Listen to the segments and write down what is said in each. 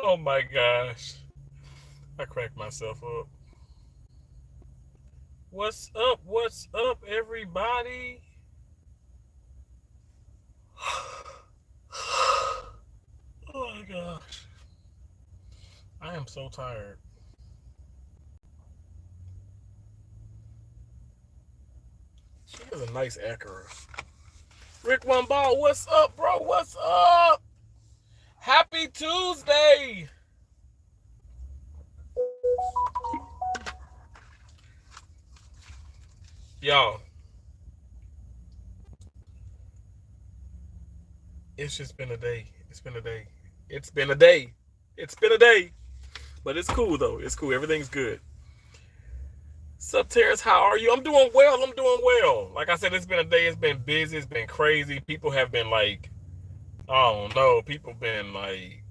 Oh my gosh. I cracked myself up. What's up? What's up, everybody? Oh my gosh. I am so tired. She has a nice Acura. Rick One Ball, what's up, bro? What's up? Happy Tuesday. Y'all, it's just been a day. It's been a day. It's been a day. It's been a day. But it's cool, though. It's cool. Everything's good. Sup, Terrence? How are you? I'm doing well. I'm doing well. Like I said, it's been a day. It's been busy. It's been crazy. People have been like, I don't know. People been like,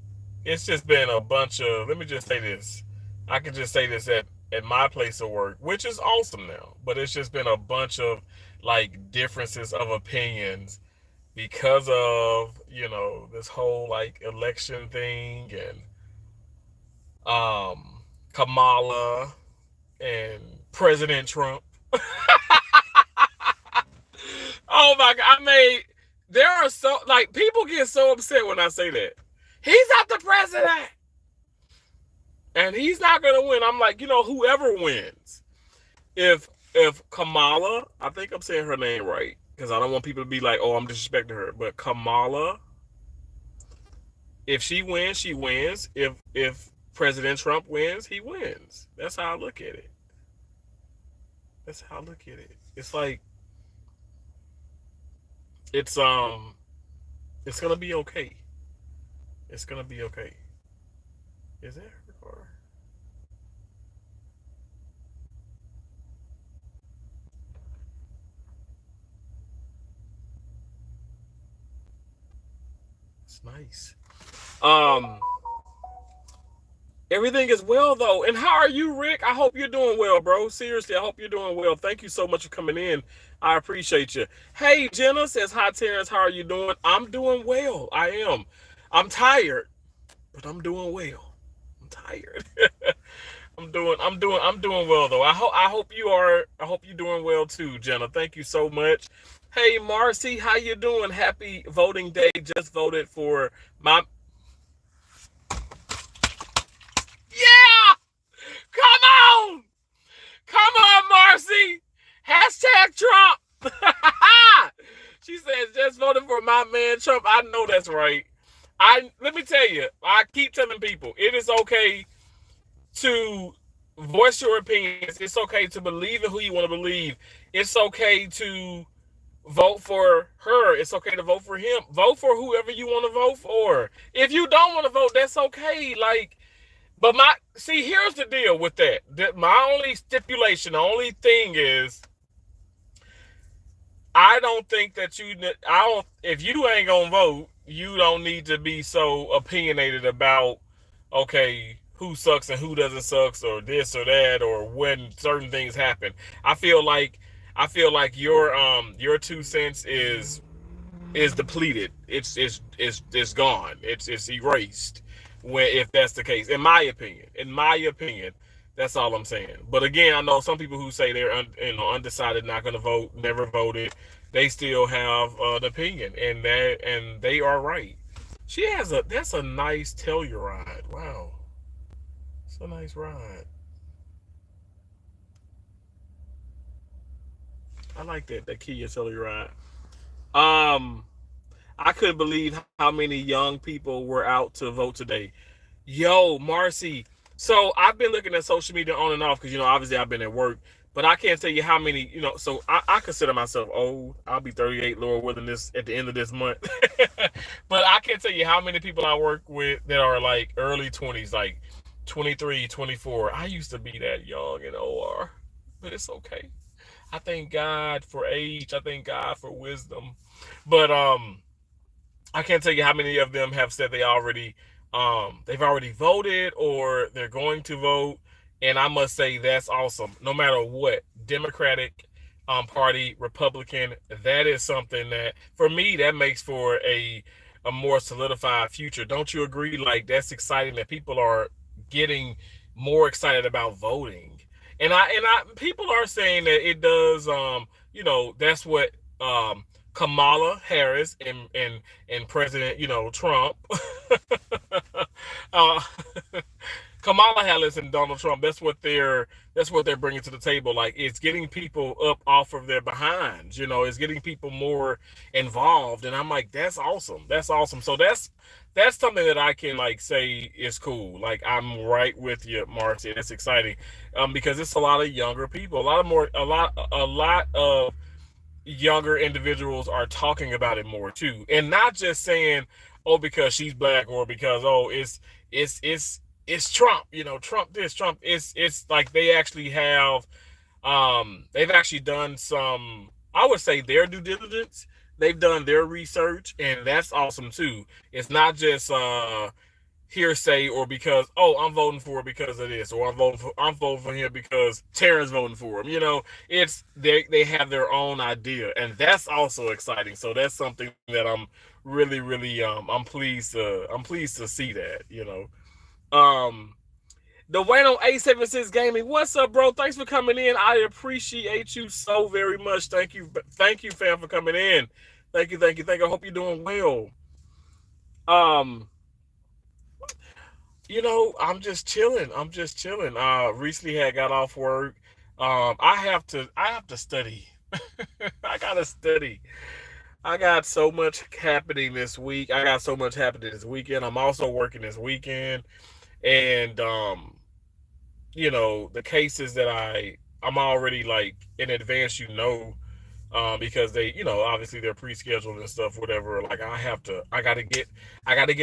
it's just been a bunch of. Let me just say this. I can just say this at my place of work, which is awesome now. But it's just been a bunch of like differences of opinions because of this whole like election thing and Kamala and President Trump. Oh my god! I mean, there are so like people get so upset when I say that. He's not the president, and he's not gonna win. I'm like, whoever wins, if Kamala, I think I'm saying her name right because I don't want people to be like, oh, I'm disrespecting her. But Kamala, if she wins, she wins. If President Trump wins, he wins. That's how I look at it. That's how I look at it. It's like it's it's gonna be okay. It's gonna be okay. Is it or it's nice. Um Everything is well though. And how are you, Rick? I hope you're doing well, bro. Seriously, I hope you're doing well. Thank you so much for coming in. I appreciate you. Hey, Jenna says, hi, Terrence. How are you doing? I'm doing well. I am. I'm tired, but I'm doing well. I'm tired. I'm doing well though. I hope you're doing well too, Jenna. Thank you so much. Hey, Marcy, how you doing? Happy voting day. Just voted for my. Yeah! Come on! Come on, Marcy! Hashtag Trump! She says, just voted for my man Trump. I know that's right. Let me tell you, I keep telling people, it is okay to voice your opinions. It's okay to believe in who you want to believe. It's okay to vote for her. It's okay to vote for him. Vote for whoever you want to vote for. If you don't want to vote, that's okay. But here's the deal with that. My only stipulation, the only thing is, I don't think that if you ain't gonna vote, you don't need to be so opinionated about, okay, who sucks and who doesn't sucks or this or that or when certain things happen. I feel like, your 2 cents is depleted. It's gone. It's erased. When if that's the case, in my opinion, that's all I'm saying. But again, I know some people who say they're undecided, not going to vote, never voted. They still have an opinion, and they are right. That's a nice Telluride. Wow, it's a nice ride. I like that Kia Telluride. Um, I couldn't believe how many young people were out to vote today. Yo, Marcy. So I've been looking at social media on and off because, obviously I've been at work, but I can't tell you how many, so I consider myself old. I'll be 38, Lord willing, this at the end of this month. But I can't tell you how many people I work with that are like early 20s, like 23, 24. I used to be that young in OR, but it's okay. I thank God for age. I thank God for wisdom. But I can't tell you how many of them have said they've already voted or they're going to vote. And I must say that's awesome. No matter what, Democratic Party, Republican, that is something that for me that makes for a more solidified future. Don't you agree? Like that's exciting that people are getting more excited about voting. And I people are saying that it does that's what um Kamala Harris and President, Trump uh Kamala Harris and Donald Trump, that's what they're bringing to the table. Like it's getting people up off of their behinds, it's getting people more involved. And I'm like, that's awesome. That's awesome. So that's something that I can like say is cool. Like I'm right with you, Marcy. That's exciting. Because it's a lot of younger people, a lot of younger individuals are talking about it more too, and not just saying, "Oh, because she's black," or because it's Trump. Trump this, Trump. It's like they've actually done some. I would say their due diligence. They've done their research, and that's awesome too. It's not just hearsay or because I'm voting for it because of this, or I'm voting for him because Terrence voting for him. It's they have their own idea, and that's also exciting. So that's something that I'm really really I'm pleased to see that. Dwayne on 876 Gaming, what's up, bro? Thanks for coming in. I appreciate you so very much. Thank you, fam, for coming in. Thank you, thank you, thank you. I hope you're doing well. Um, I'm just chilling. I'm just chilling. Recently had got off work. I have to study. I gotta study. I got so much happening this week. I got so much happening this weekend. I'm also working this weekend, and the cases that I'm already like in advance, because they, obviously they're pre-scheduled and stuff, whatever. Like I gotta get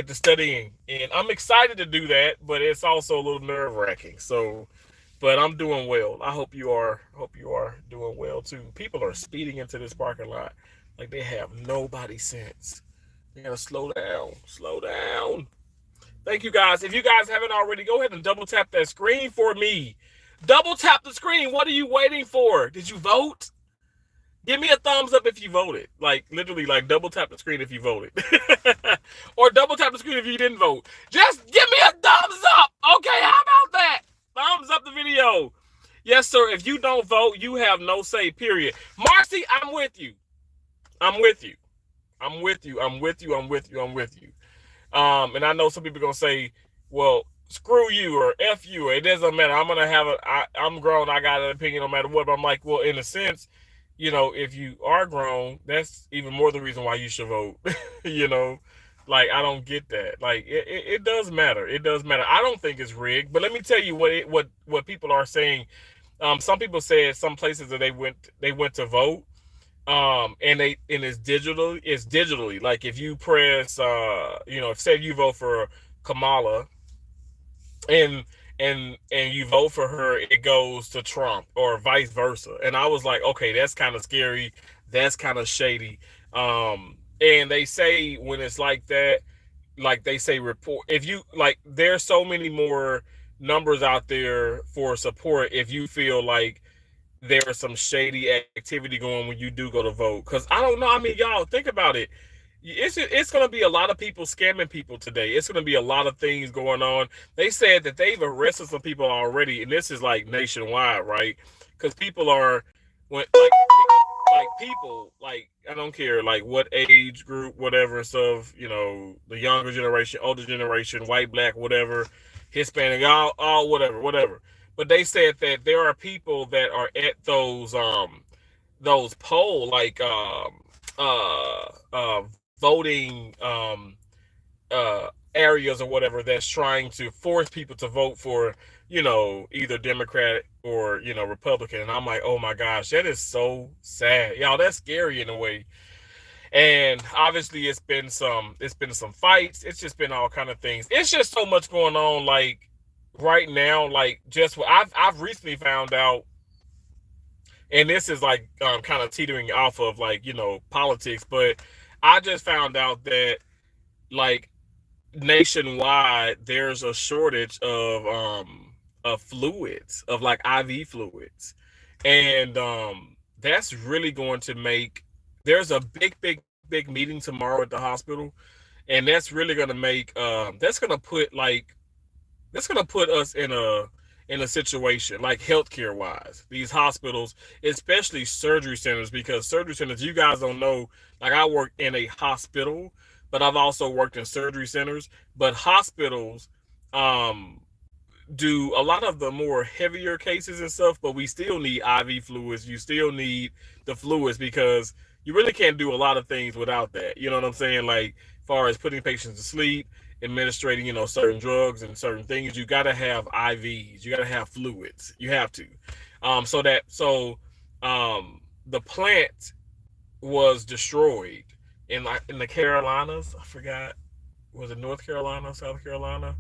to studying, and I'm excited to do that, but it's also a little nerve-wracking. So, but I'm doing well. I hope you are doing well too. People are speeding into this parking lot like they have nobody sense. You gotta slow down. Thank you guys. If you guys haven't already, go ahead and double tap that screen for me. Double tap the screen. What are you waiting for? Did you vote? Give me a thumbs up if you voted. Like literally, like double tap the screen if you voted, or double tap the screen if you didn't vote. Just give me a thumbs up. Okay, how about that? Thumbs up the video. Yes, sir. If you don't vote, you have no say. Period. Marcy, I'm with you. I'm with you. I'm with you. I'm with you. I'm with you. I'm with you. And I know some people are gonna say, "Well, screw you," or "F you." It doesn't matter. I'm grown. I got an opinion no matter what. But I'm like, well, in a sense, if you are grown, that's even more the reason why you should vote. you know, like I don't get that. Like it does matter. It does matter. I don't think it's rigged, but let me tell you what people are saying. Some people said some places that they went to vote, and it's digitally. Like if you press, if say you vote for Kamala, and and you vote for her, it goes to Trump or vice versa. And I was like, okay, that's kind of scary. That's kind of shady. And they say when it's like that, like they say report, if you like, there's so many more numbers out there for support if you feel like there's some shady activity going when you do go to vote. Because I don't know, I mean, y'all think about it. It's going to be a lot of people scamming people today. It's going to be a lot of things going on. They said that they've arrested some people already, and this is like nationwide, right? Because people are, when like people, like I don't care like what age group, whatever and stuff, the younger generation, older generation, white, black, whatever, Hispanic, all whatever. But they said that there are people that are at those poll, like uh uh voting areas or whatever, that's trying to force people to vote for either Democrat or Republican. And I'm like, oh my gosh, that is so sad, y'all. That's scary in a way. And obviously it's been some fights. It's just been all kind of things. It's just so much going on, like right now. Like just what I've recently found out, and this is like kind of teetering off of like politics, but I just found out that like nationwide there's a shortage of fluids, of like IV fluids. And that's really going to make, there's a big meeting tomorrow at the hospital, and that's really going to make that's going to put us in a situation like healthcare wise, these hospitals, especially surgery centers, because surgery centers, you guys don't know, like I work in a hospital, but I've also worked in surgery centers. But hospitals um do a lot of the more heavier cases and stuff, but we still need IV fluids. You still need the fluids because you really can't do a lot of things without that. You know what I'm saying? Like, as far as putting patients to sleep, administrating, certain drugs and certain things, you got to have IVs. You got to have fluids. You have to. The plant was destroyed in the Carolinas. I forgot, was it North Carolina, South Carolina?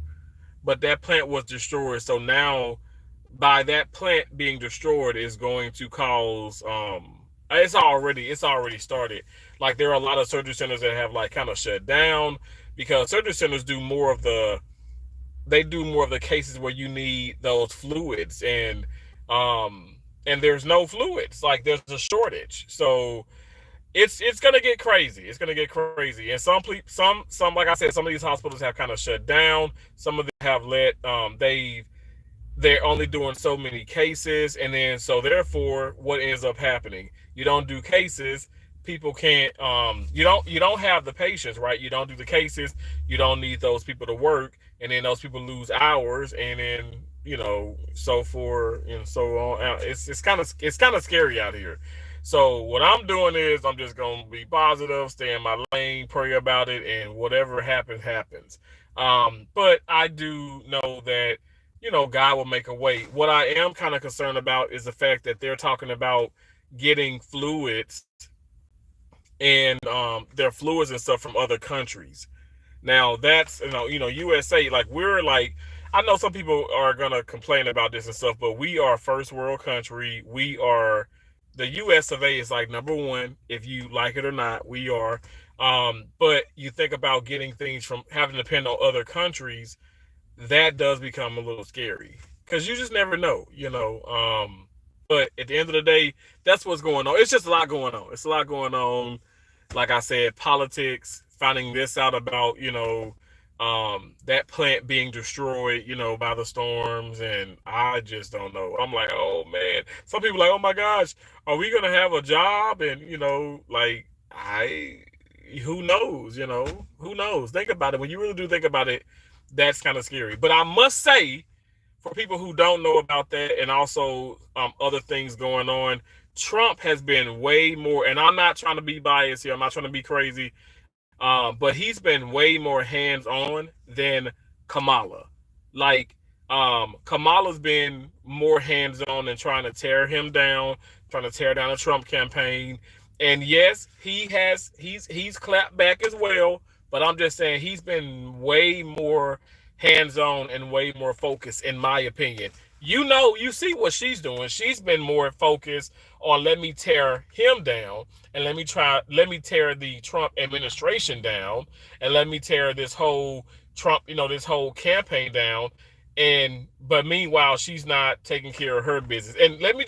But that plant was destroyed. So now, by that plant being destroyed, is going to cause it's already started. Like, there are a lot of surgery centers that have like kind of shut down because surgery centers do more of the cases where you need those fluids, and there's no fluids. Like, there's a shortage. So it's gonna get crazy. It's gonna get crazy. And some like I said, some of these hospitals have kind of shut down. Some of them have let they're only doing so many cases, and then so therefore what ends up happening, you don't do cases, people can't you don't have the patients, right? You don't do the cases, you don't need those people to work, and then those people lose hours, and then so forth and so on. It's kind of scary out here. So what I'm doing is I'm just gonna be positive, stay in my lane, pray about it, and whatever happens, happens. But I do know that God will make a way. What I am kind of concerned about is the fact that they're talking about getting fluids and their fluids and stuff from other countries. Now that's USA, like we're like, I know some people are gonna complain about this and stuff, but we are a first world country. We are the US of A is like number one, if you like it or not, we are. But you think about getting things from having to depend on other countries, that does become a little scary because you just never know. But at the end of the day, that's what's going on. It's just a lot going on. It's a lot going on. Like I said, politics, finding this out about, that plant being destroyed, by the storms. And I just don't know. I'm like, oh man. Some people are like, oh my gosh, are we going to have a job? And, like, who knows, who knows? Think about it. When you really do think about it, that's kind of scary. But I must say, for people who don't know about that, and also other things going on, Trump has been way more, and I'm not trying to be biased here, I'm not trying to be crazy, but he's been way more hands-on than Kamala. Like, Kamala's been more hands-on and trying to tear him down, trying to tear down the Trump campaign. And yes, he's clapped back as well, but I'm just saying he's been way more hands-on and way more focused, in my opinion. You see what she's doing. She's been more focused on, let me tear him down, and let me tear the Trump administration down, and let me tear this whole Trump, this whole campaign down. But meanwhile, she's not taking care of her business. And let me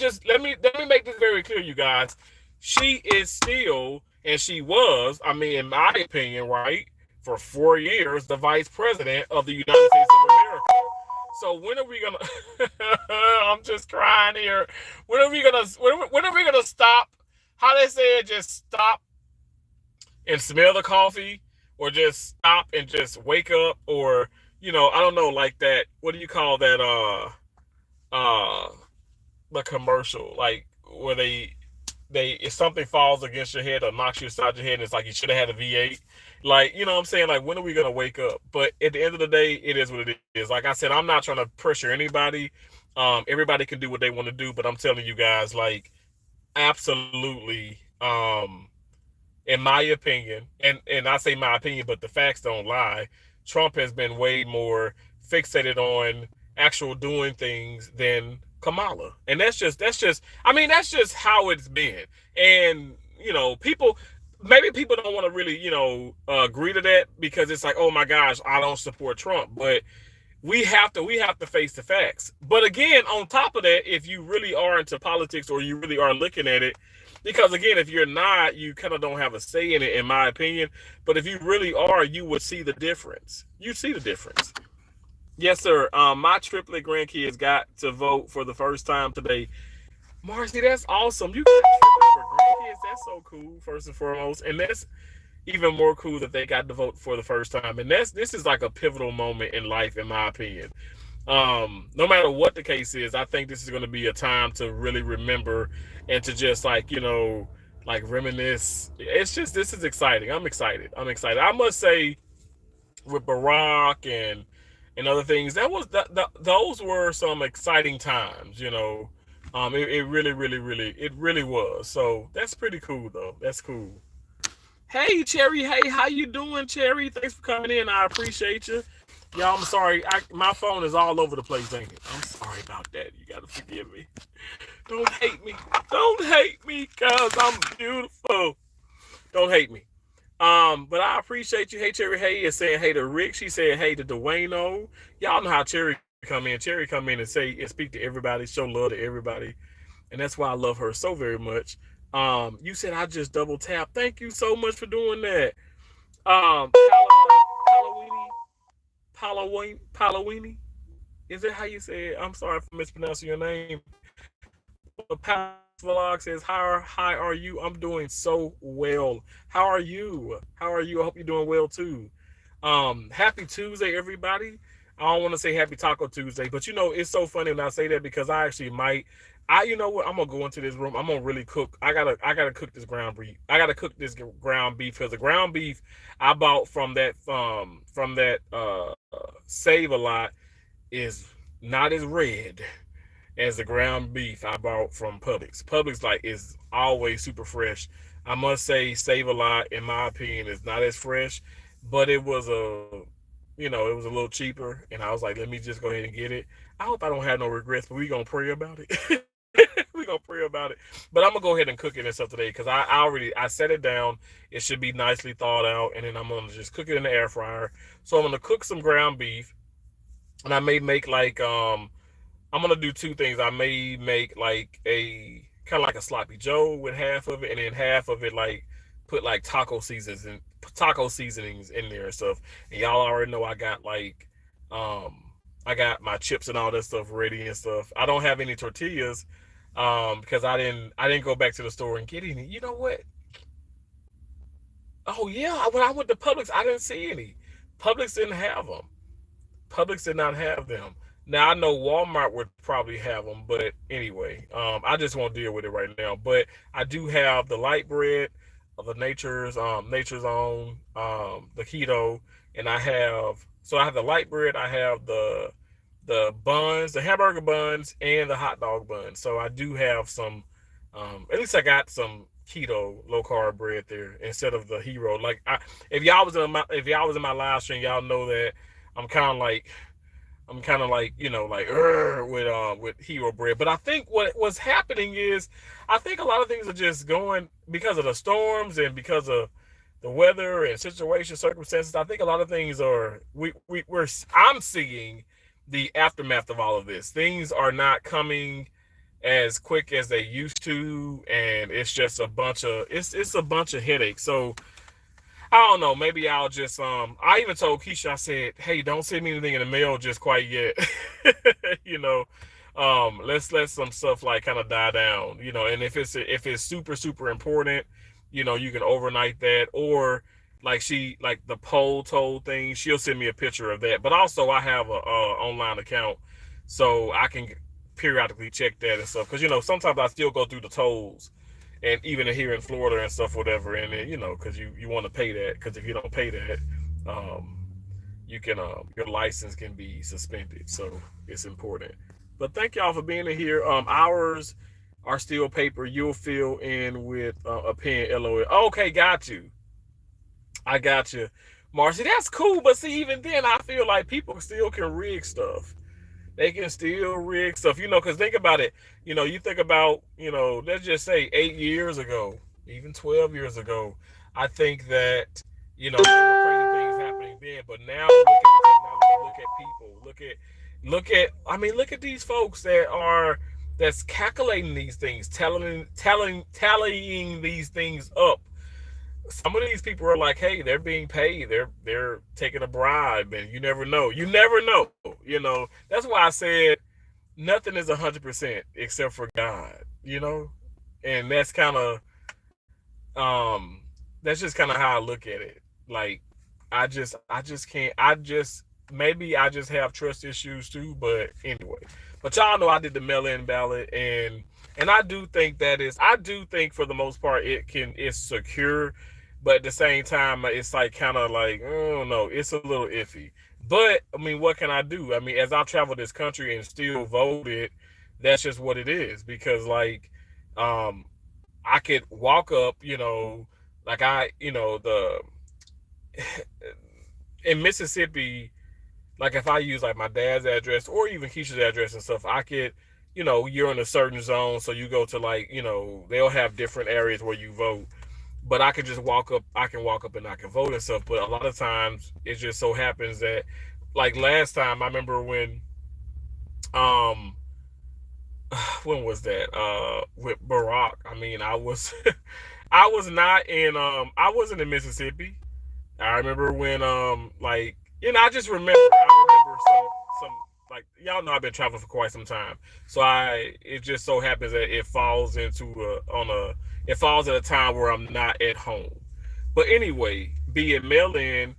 make this very clear, you guys. She is still, and she was, I mean, in my opinion, right, for 4 years, the vice president of the United States of America. So when are we gonna? I'm just crying here. When are we gonna stop? How they say it, just stop and smell the coffee, or just stop and just wake up, or I don't know, like that. What do you call that? The commercial, like where they if something falls against your head or knocks you aside your head, and it's like you should have had a V8. Like, what I'm saying? Like, when are we gonna wake up? But at the end of the day, it is what it is. Like I said, I'm not trying to pressure anybody. Everybody can do what they want to do, but I'm telling you guys, like, absolutely, in my opinion, and I say my opinion, but the facts don't lie. Trump has been way more fixated on actual doing things than Kamala. And that's just I mean, that's just how it's been. And maybe people don't want to really, agree to that, because it's like, oh my gosh, I don't support Trump. But we have to face the facts. But again, on top of that, if you really are into politics, or you really are looking at it, Because again, if you're not, you kind of don't have a say in it, in my opinion. But if you really are, you would see the difference. You see the difference. Yes, sir. My triplet grandkids got to vote for the first time today. Marcy, that's awesome. You got triplets for grandkids. That's so cool. First and foremost, and that's even more cool that they got to vote for the first time. And this is like a pivotal moment in life, in my opinion. No matter what the case is, I think this is going to be a time to really remember and to just like, like reminisce. It's just, this is exciting. I'm excited. I'm excited. I must say, with Barack and other things, those were some exciting times. It really, really, really, it really was. So that's pretty cool, though. That's cool. Hey, Cherry. Hey, how you doing, Cherry? Thanks for coming in. I appreciate you. Y'all, I'm sorry. My phone is all over the place, ain't it? I'm sorry about that. You gotta forgive me. Don't hate me. Don't hate me, cause I'm beautiful. Don't hate me. But I appreciate you. Hey, Cherry. Hey, is saying hey to Rick. She said hey to Dwayno. Y'all know how Cherry come in. Cherry come in and say and speak to everybody, show love to everybody, and that's why I love her so very much. You said I just double tap. Thank you so much for doing that. Palawini. Is that how you say it? I'm sorry for mispronouncing your name. Vlog says, hi, are you? I'm doing so well. How are you? How are you? I hope you're doing well too. Happy Tuesday, everybody. I don't want to say happy Taco Tuesday, but it's so funny when I say that because I actually might. You know what? I'm gonna go into this room. I'm gonna really cook. I gotta cook this ground beef. I gotta cook this ground beef because the ground beef I bought from that Save a Lot is not as red as the ground beef I bought from Publix. Publix is always super fresh. I must say Save a Lot, in my opinion, is not as fresh, but it was it was a little cheaper, and I was like, let me just go ahead and get it. I hope I don't have no regrets, but we gonna pray about it. We gonna pray about it. But I'm gonna go ahead and cook it and stuff today because I set it down. It should be nicely thawed out, and then I'm gonna just cook it in the air fryer. So I'm gonna cook some ground beef, and I may make I'm gonna do two things. I may make like a kind of like a sloppy Joe with half of it, and then half of it put like taco seasonings in there and stuff. And y'all already know I got my chips and all that stuff ready and stuff. I don't have any tortillas because I didn't go back to the store and get any. You know what? Oh yeah, when I went to Publix, I didn't see any. Publix didn't have them. Publix did not have them. Now I know Walmart would probably have them, but anyway, I just won't deal with it right now. But I do have the light bread, the Nature's Own, the keto, and I have the light bread. I have the buns, the hamburger buns, and the hot dog buns. So I do have some. At least I got some keto low carb bread there instead of the hero. If y'all was in my live stream, y'all know that I'm kind of like with hero bread. But I think what's happening is I think a lot of things are just going because of the storms and because of the weather and circumstances. I think a lot of things I'm seeing the aftermath of all of this. Things are not coming as quick as they used to, and it's just a bunch of headaches. So I don't know. Maybe I'll just I even told Keisha, I said, hey, don't send me anything in the mail just quite yet. Let's let some stuff kind of die down. And if it's super, super important, you can overnight that, or like the poll told thing, she'll send me a picture of that. But also I have a online account, so I can periodically check that and stuff. Because sometimes I still go through the tolls, and even here in Florida and stuff, whatever. And then because you want to pay that, because if you don't pay that, you can your license can be suspended. So it's important. But thank y'all for being in here. Ours are still paper. You'll fill in with a pen. LOL. Okay, got you. I got you, Marcy. That's cool. But see, even then, I feel like people still can rig stuff. They can still rig stuff, because think about it. You think about, let's just say 8 years ago, even 12 years ago, I think that, there were crazy things happening then. But now look at the technology, look at people, look at these folks that are that's calculating these things, tallying these things up. Some of these people are like, hey, they're being paid, they're taking a bribe, and you never know. You never know. That's why I said nothing is 100% except for God. And that's just kind of how I look at it. Like, I just can't. Maybe I just have trust issues too. But anyway, but y'all know I did the mail-in ballot, and I do think for the most part it's secure, but at the same time it's like kind of like, I don't know, it's a little iffy. But I mean, what can I do? I mean, as I've traveled this country and still voted, that's just what it is. Because like, um, I could walk up, like the in Mississippi, like if I use like my dad's address or even Keisha's address and stuff, I could, you're in a certain zone, so you go to like, they'll have different areas where you vote. But I could just walk up, I can walk up and I can vote and stuff. But a lot of times it just so happens that, like last time, I remember um when was that? With Barack. I mean, I was I was not in I wasn't in Mississippi. I remember when like, I just remember. I remember some like, y'all know I've been traveling for quite some time. So it just so happens that it falls it falls at a time where I'm not at home. But anyway, be it mail in,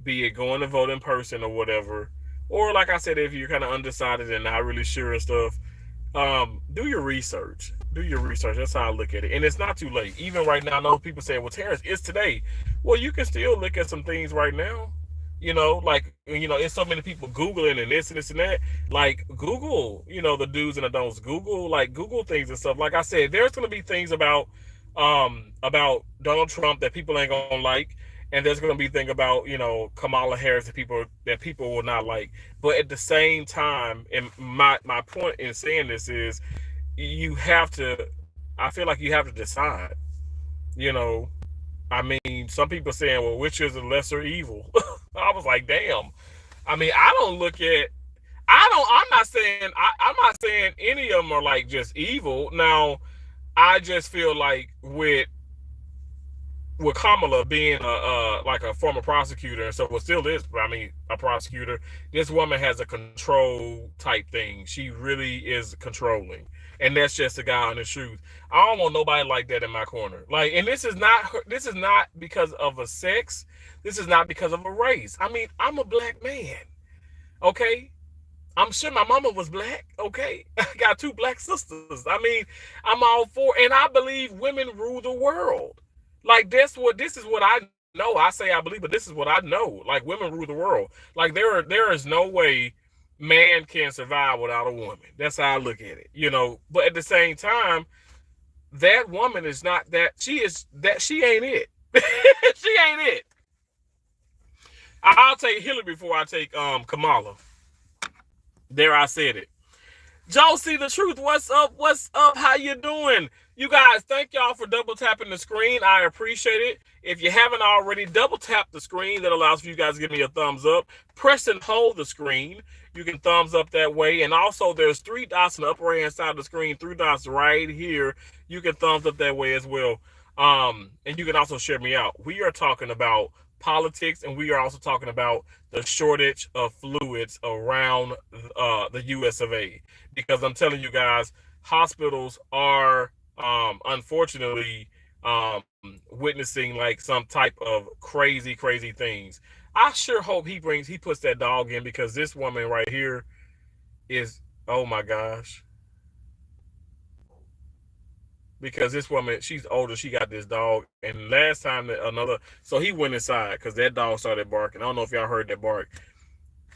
be it going to vote in person or whatever, or like I said, if you're kind of undecided and not really sure and stuff, do your research. Do your research. That's how I look at it. And it's not too late. Even right now, I know people say, well, Terrence, it's today. Well, you can still look at some things right now. Like, it's so many people Googling and this and that. Like, Google, the do's and the don'ts. Google things and stuff. Like I said, there's going to be things about Donald Trump that people ain't going to like. And there's going to be things about, Kamala Harris that people will not like. But at the same time, and my point in saying this is, you have to, I feel like you have to decide. You know, I mean, some people saying, well, which is the lesser evil? I was like, damn. I mean, I'm not saying any of them are like just evil. Now, I just feel like with Kamala being like a former prosecutor and so, well, still is, I mean, a prosecutor, this woman has a control type thing. She really is controlling. And that's just the guy on the truth. I don't want nobody like that in my corner. Like, and this is not because of a sex. This is not because of a race. I mean, I'm a black man. Okay? I'm sure my mama was black. Okay? I got two black sisters. I mean, I'm all for, and I believe women rule the world. Like, this is what I know. I say I believe, but this is what I know. Like, women rule the world. Like, there is no way man can survive without a woman. That's how I look at it. But at the same time, that woman is not that. She ain't it. She ain't it. I'll take Hillary before I take Kamala. There, I said it. Josie the Truth, what's up? What's up? How you doing? You guys, thank y'all for double tapping the screen. I appreciate it. If you haven't already, double tap the screen. That allows for you guys to give me a thumbs up. Press and hold the screen. You can thumbs up that way. And also, there's 3 dots on the upper hand side of the screen, 3 dots right here. You can thumbs up that way as well. And you can also share me out. We are talking about politics, and we are also talking about the shortage of fluids around the US of A. Because I'm telling you guys, hospitals are unfortunately witnessing like some type of crazy things. I sure hope he puts that dog in, because this woman right here is, oh my gosh. Because this woman, she's older, she got this dog, and last time so he went inside because that dog started barking. I don't know if y'all heard that bark.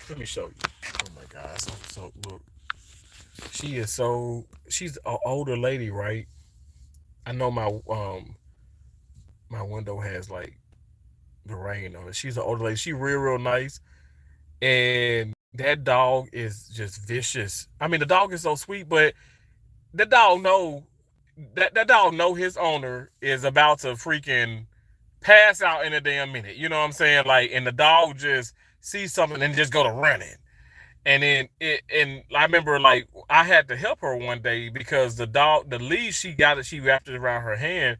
Let me show you. Oh my gosh. So look. She's an older lady, right? I know my window has like the rain on it. She's an older lady. She real nice. And that dog is just vicious. I mean, the dog is so sweet, but that dog know his owner is about to freaking pass out in a damn minute. You know what I'm saying? Like, and the dog just sees something and just go to running. And I remember like I had to help her one day because the leash she got it, she wrapped it around her hand.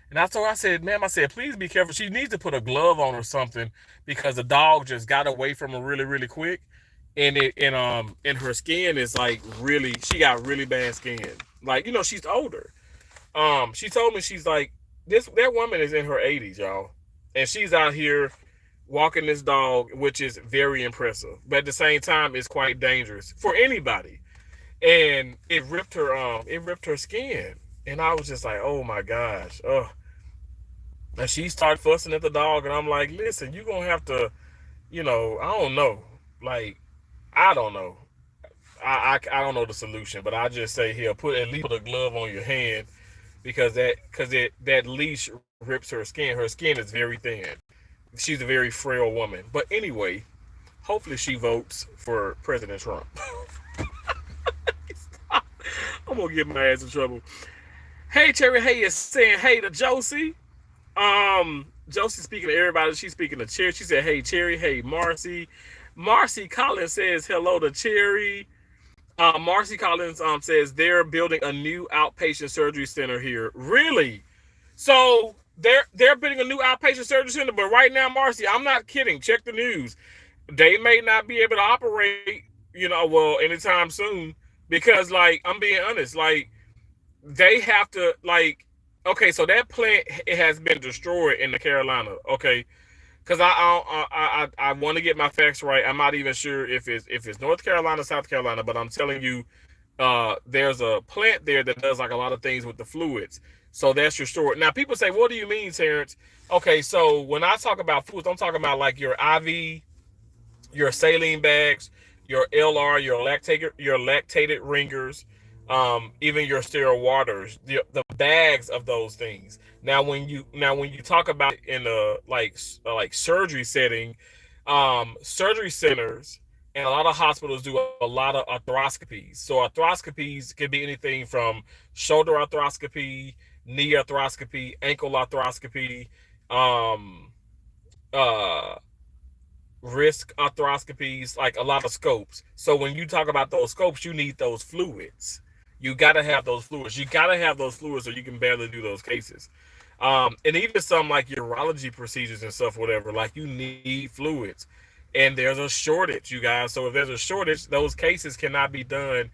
And I told her, I said, ma'am, I said, please be careful. She needs to put a glove on or something because the dog just got away from her really, really quick. And her skin is like really, she got really bad skin. Like, she's older. She told me she's like, that woman is in her 80s, y'all. And she's out here walking this dog, which is very impressive. But at the same time, it's quite dangerous for anybody. And it ripped her skin. And I was just like, oh my gosh. Oh, and she started fussing at the dog, and I'm like, listen, you're gonna have to, I don't know. Like, I don't know. I don't know the solution, but I just say here, put at least put a glove on your hand because that leash rips her skin. Her skin is very thin. She's a very frail woman. But anyway, hopefully she votes for President Trump. I'm gonna get my ass in trouble. Hey Cherry Hay is saying hey to Josie. Josie speaking to everybody. She's speaking to Cherry. She said, hey, Cherry. Hey, Marcy. Marcy Collins says hello to Cherry. Marcy Collins says they're building a new outpatient surgery center here. Really? So they're building a new outpatient surgery center, but right now, Marcy, I'm not kidding. Check the news. They may not be able to operate, well, anytime soon because, like, I'm being honest, like they have to like okay, so that plant it has been destroyed in the Carolina. Okay, because I want to get my facts right. I'm not even sure if it's North Carolina, South Carolina, but I'm telling you, there's a plant there that does like a lot of things with the fluids. So that's restored. Now people say, what do you mean, Terrence? Okay, so when I talk about fluids, I'm talking about like your IV, your saline bags, your LR, your lactated ringers, even your sterile waters, the bags of those things. Now when you talk about it in a like surgery setting, surgery centers and a lot of hospitals do a lot of arthroscopies. So arthroscopies can be anything from shoulder arthroscopy, knee arthroscopy, ankle arthroscopy, um, uh, risk arthroscopies, like a lot of scopes. So when you talk about those scopes, you need those fluids. You got to have those fluids. You got to have those fluids, or you can barely do those cases. And even some like urology procedures and stuff, whatever, like you need fluids. And there's a shortage, you guys. So if there's a shortage, those cases cannot be done.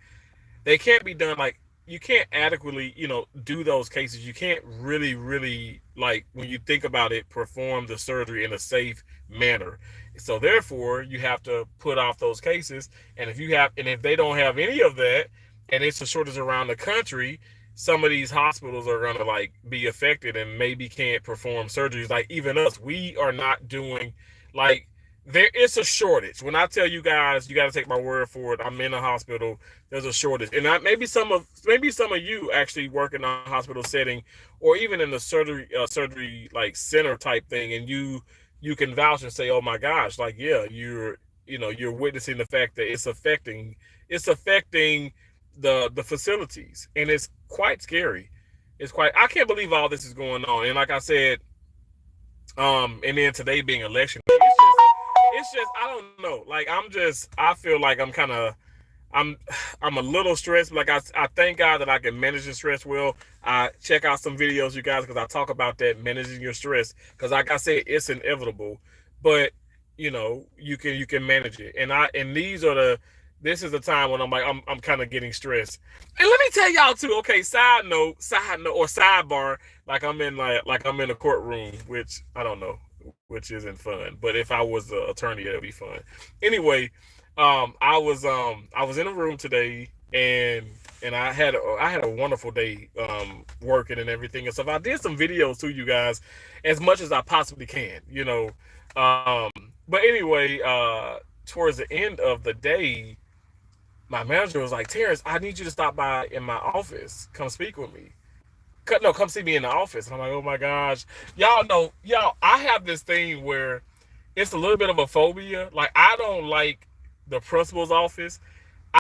They can't be done like you can't adequately, do those cases. You can't really, really like when you think about it, perform the surgery in a safe manner. So therefore, you have to put off those cases. And if they don't have any of that, and it's a shortage around the country, some of these hospitals are gonna like be affected and maybe can't perform surgeries. Like even us, we are not doing like there is a shortage. When I tell you guys, you got to take my word for it. I'm in a hospital. There's a shortage, and maybe some of you actually work in a hospital setting, or even in the surgery like center type thing, and you can vouch and say, oh my gosh, like yeah, you're witnessing the fact that it's affecting the facilities, and it's quite scary. I can't believe all this is going on, and like I said, and then today being election day, it's just I don't know. Like I feel like I'm I'm a little stressed. Like I thank God that I can manage the stress well. I check out some videos, you guys, because I talk about that managing your stress. Because like I said, it's inevitable, but you can manage it. And this is the time when I'm kind of getting stressed. And let me tell y'all too. Okay, side note, or sidebar. Like I'm in a courtroom, which I don't know, which isn't fun. But if I was the attorney, it'd be fun. Anyway, I was in a room today, and I had a wonderful day working and everything and stuff. I did some videos to you guys as much as I possibly can. Um, but anyway, towards the end of the day, my manager was like, Terrence, I need you to stop by in my office. Come speak with me. No, come see me in the office. And I'm like, oh my gosh. I have this thing where it's a little bit of a phobia. Like, I don't like the principal's office.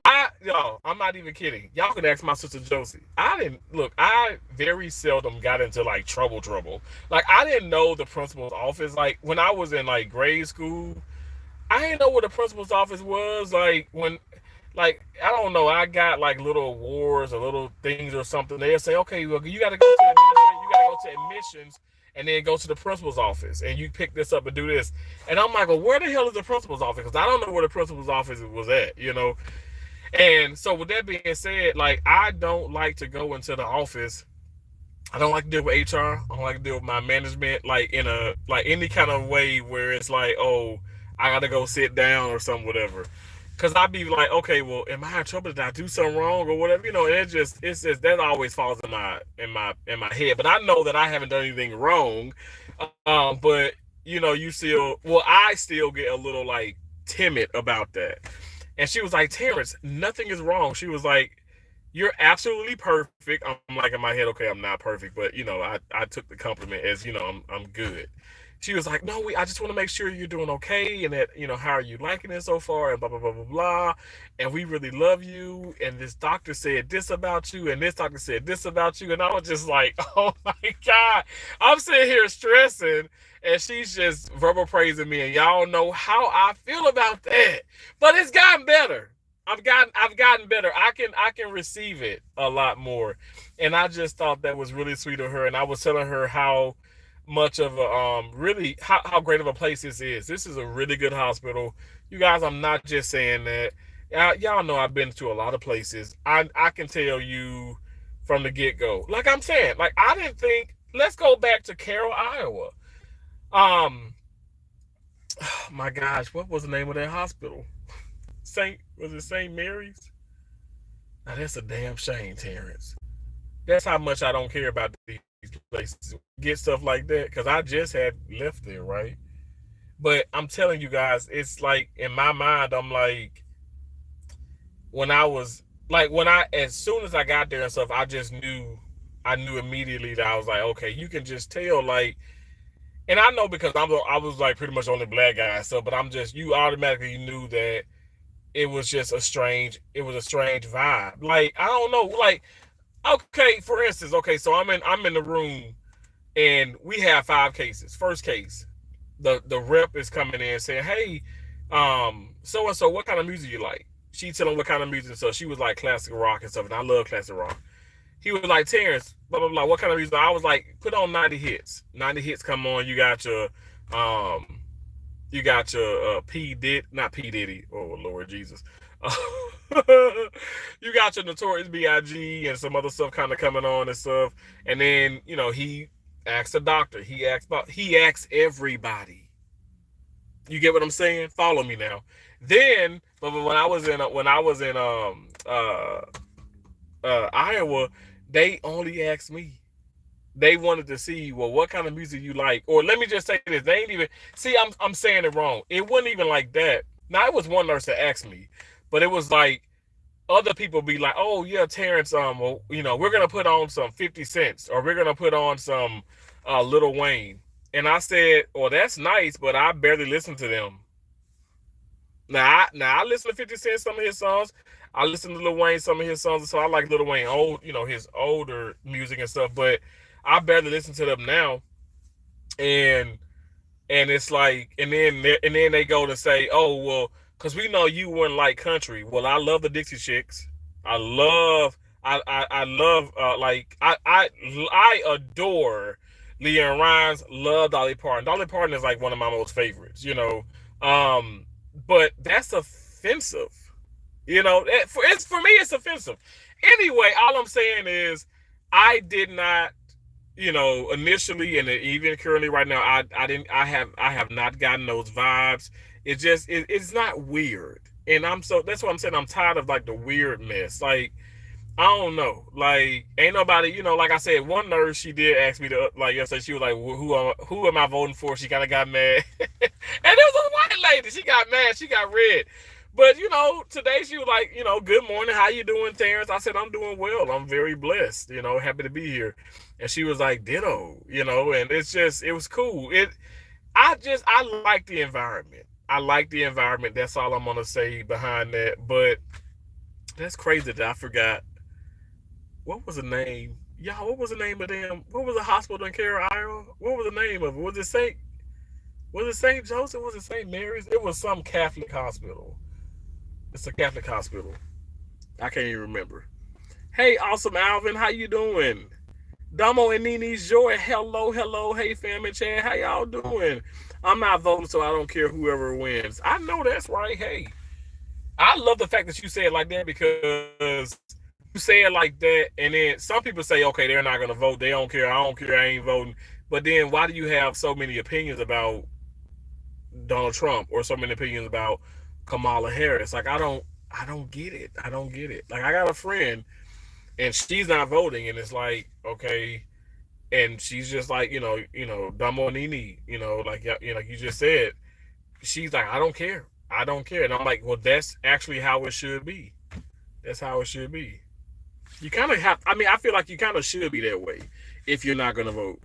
I'm not even kidding. Y'all can ask my sister Josie. I very seldom got into like trouble. Like, I didn't know the principal's office. Like, when I was in like grade school, I didn't know what the principal's office was like when, like I don't know. I got like little awards or little things or something. They'll say, okay, well you got to go to administration, you got to go to admissions, and then go to the principal's office, and you pick this up and do this. And I'm like, well, where the hell is the principal's office? Because I don't know where the principal's office was at, you know. And so with that being said, like I don't like to go into the office. I don't like to deal with HR. I don't like to deal with my management, like in a like any kind of way where it's like, oh, I gotta go sit down or something, whatever. Cause I'd be like, okay, well, am I in trouble? Did I do something wrong or whatever? You know, and it's just that always falls in my head. But I know that I haven't done anything wrong. But you know, you still, well, I still get a little like timid about that. And she was like, Terrence, nothing is wrong. She was like, you're absolutely perfect. I'm like in my head, okay, I'm not perfect, but you know, I took the compliment as, you know, I'm good. She was like, no, I just want to make sure you're doing okay and that, you know, how are you liking it so far and blah, blah, blah, blah, blah. And we really love you. And this doctor said this about you and this doctor said this about you. And I was just like, oh my God, I'm sitting here stressing and she's just verbal praising me. And y'all know how I feel about that. But it's gotten better. I've gotten better. I can receive it a lot more. And I just thought that was really sweet of her. And I was telling her how much of a really how great of a place this is. This is a really good hospital. You guys, I'm not just saying that. Y'all know I've been to a lot of places. I can tell you from the get-go. Like I'm saying, like I didn't think, let's go back to Carroll, Iowa. Um oh my gosh, what was the name of that hospital? Was it St. Mary's? Now that's a damn shame, Terrence. That's how much I don't care about these places. Get stuff like that because I just had left there, right? But I'm telling you guys, it's like in my mind, I'm like, when I was like, as soon as I got there and stuff, I knew immediately that I was like, okay, you can just tell, like, and I know because I was like pretty much the only black guy, so, but you automatically knew that it was a strange vibe. Like, I don't know, like, okay, for instance, okay, so I'm in the room and we have 5 cases. First case, the rep is coming in saying, hey, so and so, what kind of music you like? She tell him what kind of music. So she was like classic rock and stuff, and I love classic rock. He was like, Terrence, blah blah blah, what kind of music? I was like, put on 90 hits. 90 hits come on. Um you got your not P Diddy. Oh Lord Jesus. You got your Notorious B.I.G. and some other stuff kind of coming on and stuff. And then, you know, he asks the doctor. He asks everybody. You get what I'm saying? Follow me now. Then, but when I was in Iowa, they only asked me. They wanted to see, well, what kind of music you like. Or let me just say this. They ain't even see, I'm saying it wrong. It wasn't even like that. Now it was one nurse that asked me, but it was like other people be like, oh yeah, Terrence, well, you know, we're gonna put on some 50 cents or we're gonna put on some Lil Wayne. And I said, well, that's nice, but I barely listen to them. Now I listen to 50 Cent, some of his songs. I listen to Lil Wayne, some of his songs. So I like Lil Wayne old, you know, his older music and stuff, but I barely listen to them now. And it's like, and then they go to say, oh well, because we know you wouldn't like country. Well, I love the Dixie Chicks. I love, I love, I adore Leon Rhymes. Love Dolly Parton. Dolly Parton is like one of my most favorites. You know, but that's offensive. You know, for me, it's offensive. Anyway, all I'm saying is, I did not, you know, initially and even currently right now, I didn't I have not gotten those vibes. It's not weird, and that's what I'm saying. I'm tired of like the weird mess. Like I don't know, like ain't nobody, you know. Like I said, one nurse she did ask me to like yesterday. She was like, who am I voting for? She kind of got mad, and it was a white lady. She got mad. She got red. But you know, today she was like, you know, good morning, how you doing, Terrence? I said, I'm doing well. I'm very blessed, you know, happy to be here. And she was like, ditto, you know, and it was cool. I like the environment. I like the environment. That's all I'm gonna say behind that. But that's crazy that I forgot what was the name. Y'all, what was the name of them? What was the hospital in Carroll, Iowa? What was the name of it? Was it St. Was it St. Joseph? Was it St. Mary's? It was some Catholic hospital. It's a Catholic hospital. I can't even remember. Hey, awesome Alvin, how you doing? Damo and Nini's Joy, hello, hello. Hey, fam and Chad, how y'all doing? I'm not voting, so I don't care whoever wins. I know that's right. Hey, I love the fact that you say it like that because you say it like that, and then some people say, okay, they're not going to vote. They don't care. I don't care. I ain't voting. But then why do you have so many opinions about Donald Trump or so many opinions about Kamala Harris? Like, I don't get it. I don't get it. Like, I got a friend and she's not voting, and it's like, okay, and she's just like, Damo Nini, like, like you just said, she's like, I don't care. I don't care. And I'm like, well, that's actually how it should be. That's how it should be. You kind of have, I mean, I feel like you kind of should be that way if you're not going to vote.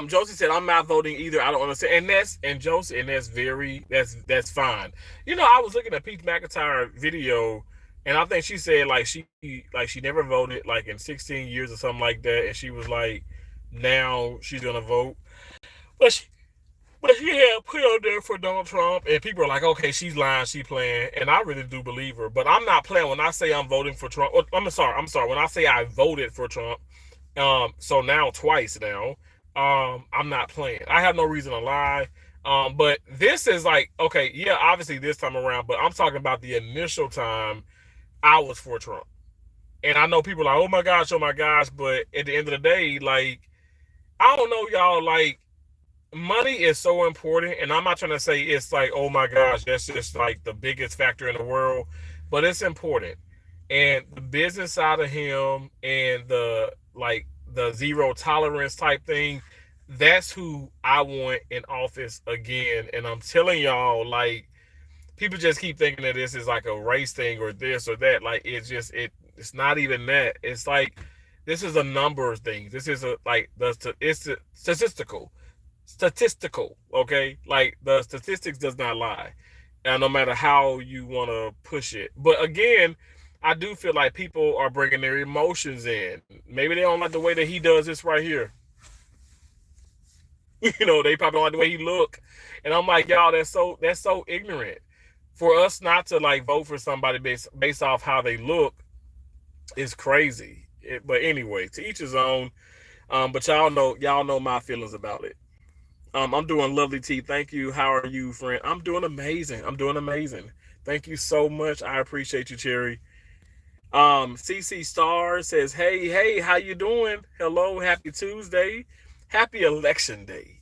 Josie said, I'm not voting either. I don't understand. And Josie, and that's fine. I was looking at Pete McIntyre video, and I think she said she never voted like in 16 years or something like that. And she was like, now she's gonna vote. But she had put on there for Donald Trump, and people are like, okay, she's lying, she playing, and I really do believe her. But I'm not playing when I say I'm voting for Trump. I'm sorry. When I say I voted for Trump, so now twice now, I'm not playing. I have no reason to lie. But this is like, okay, yeah, obviously this time around, but I'm talking about the initial time I was for Trump. And I know people are like, oh my gosh, but at the end of the day, like, I don't know, y'all, like, money is so important, and I'm not trying to say it's like, oh my gosh, that's just like the biggest factor in the world, but it's important. And the business side of him and the zero tolerance type thing, that's who I want in office again. And I'm telling y'all, like, people just keep thinking that this is like a race thing or this or that. Like, it's not even that. It's like, this is a number of things. This is it's a statistical, okay? Like, the statistics does not lie, and no matter how you want to push it. But again, I do feel like people are bringing their emotions in. Maybe they don't like the way that he does this right here. They probably don't like the way he look, and I'm like, y'all, that's so ignorant. For us not to like vote for somebody based off how they look is crazy. But anyway, to each his own. But y'all know my feelings about it. I'm doing lovely, T. Thank you. How are you, friend? I'm doing amazing. Thank you so much. I appreciate you, Cherry. CC Star says, hey, how you doing? Hello, happy Tuesday. Happy election day.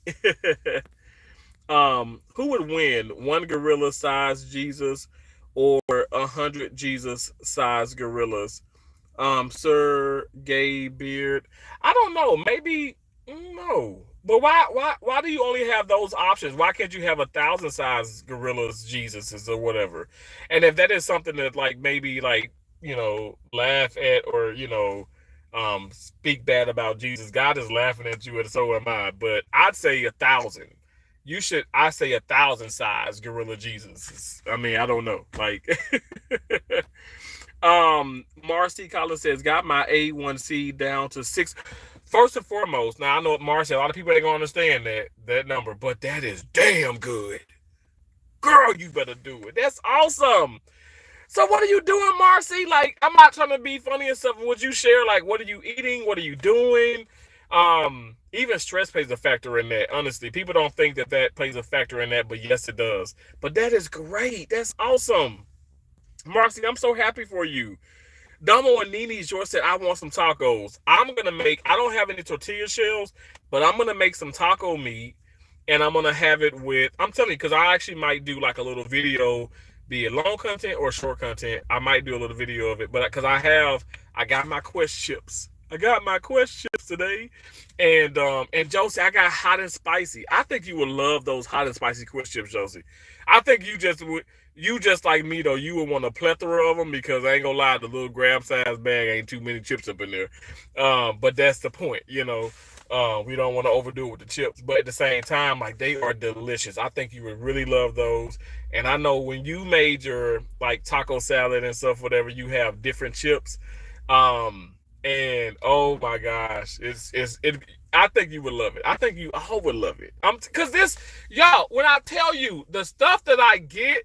Who would win, one gorilla-sized Jesus or 100 Jesus-sized gorillas? Sir Gay Beard. I don't know. Maybe no. But why do you only have those options? Why can't you have 1,000 size gorillas, Jesuses, or whatever? And if that is something that like maybe like laugh at or speak bad about Jesus, God is laughing at you, and so am I. But I'd say 1,000. I say 1,000 size gorilla Jesus. I mean, I don't know. Like Marcy Collins says, got my A1C down to 6. First and foremost, now I know Marcy, a lot of people ain't gonna understand that number, but that is damn good. Girl, you better do it. That's awesome. So what are you doing, Marcy? Like, I'm not trying to be funny and stuff. Would you share, like, what are you eating? What are you doing? Even stress plays a factor in that. Honestly, people don't think that plays a factor in that, but yes, it does. But that is great. That's awesome. Marcy, I'm so happy for you. Damo and Nini George said, I want some tacos. I don't have any tortilla shells, but I'm going to make some taco meat, and I'm going to have it with, I'm telling you, because I actually might do like a little video, be it long content or short content. I might do a little video of it, but because I got my Quest chips. I got my Quest chips today, and Josie, I got hot and spicy. I think you would love those hot and spicy Quest chips, Josie. I think you just like me though, you would want a plethora of them, because I ain't gonna lie, the little grab size bag ain't too many chips up in there. But that's the point, we don't want to overdo it with the chips, but at the same time, like, they are delicious. I think you would really love those. And I know when you made your like taco salad and stuff, whatever, you have different chips. And oh my gosh, I think you would love it. I think you all would love it. Cause this, y'all, when I tell you the stuff that I get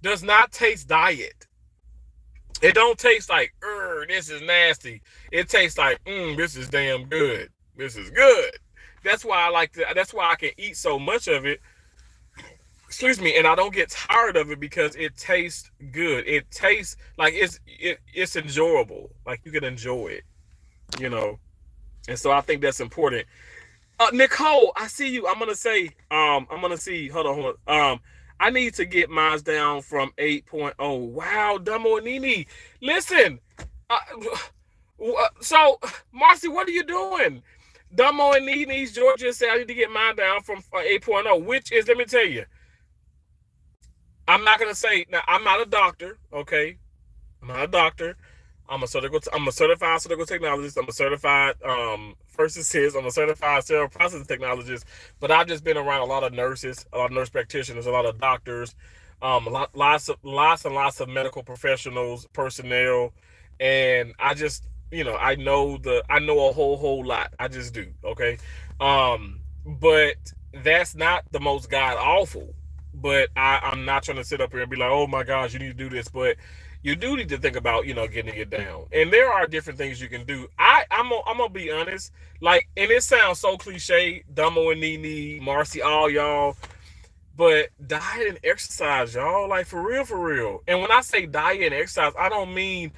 does not taste diet. It don't taste like, this is nasty. It tastes like, this is damn good. This is good. That's why I like to. That's why I can eat so much of it. Excuse me, and I don't get tired of it because it tastes good. It tastes like it's enjoyable. Like you can enjoy it, you know. And so I think that's important. Nicole, I see you. I'm gonna say, I'm gonna see. Hold on. I need to get mine down from 8.0. Wow, Dumbo and Nini. Listen. So, Marcy, what are you doing? Dumbo and Nini's Georgia said I need to get mine down from 8.0, which is, let me tell you, I'm not gonna say now. I'm not a doctor, okay? I'm not a doctor. I'm a certified surgical technologist. I'm a certified first assist. I'm a certified sterile processing technologist. But I've just been around a lot of nurses, a lot of nurse practitioners, a lot of doctors, lots and lots of medical professionals, personnel, and I just, I know a whole lot. I just do, okay. But that's not the most god awful. But I'm not trying to sit up here and be like, oh my gosh, you need to do this, but you do need to think about, getting it down. And there are different things you can do. I'm gonna be honest, like, and it sounds so cliche, Dumbo and Nene, Marcy, all y'all, but diet and exercise, y'all, like for real. And when I say diet and exercise, I don't mean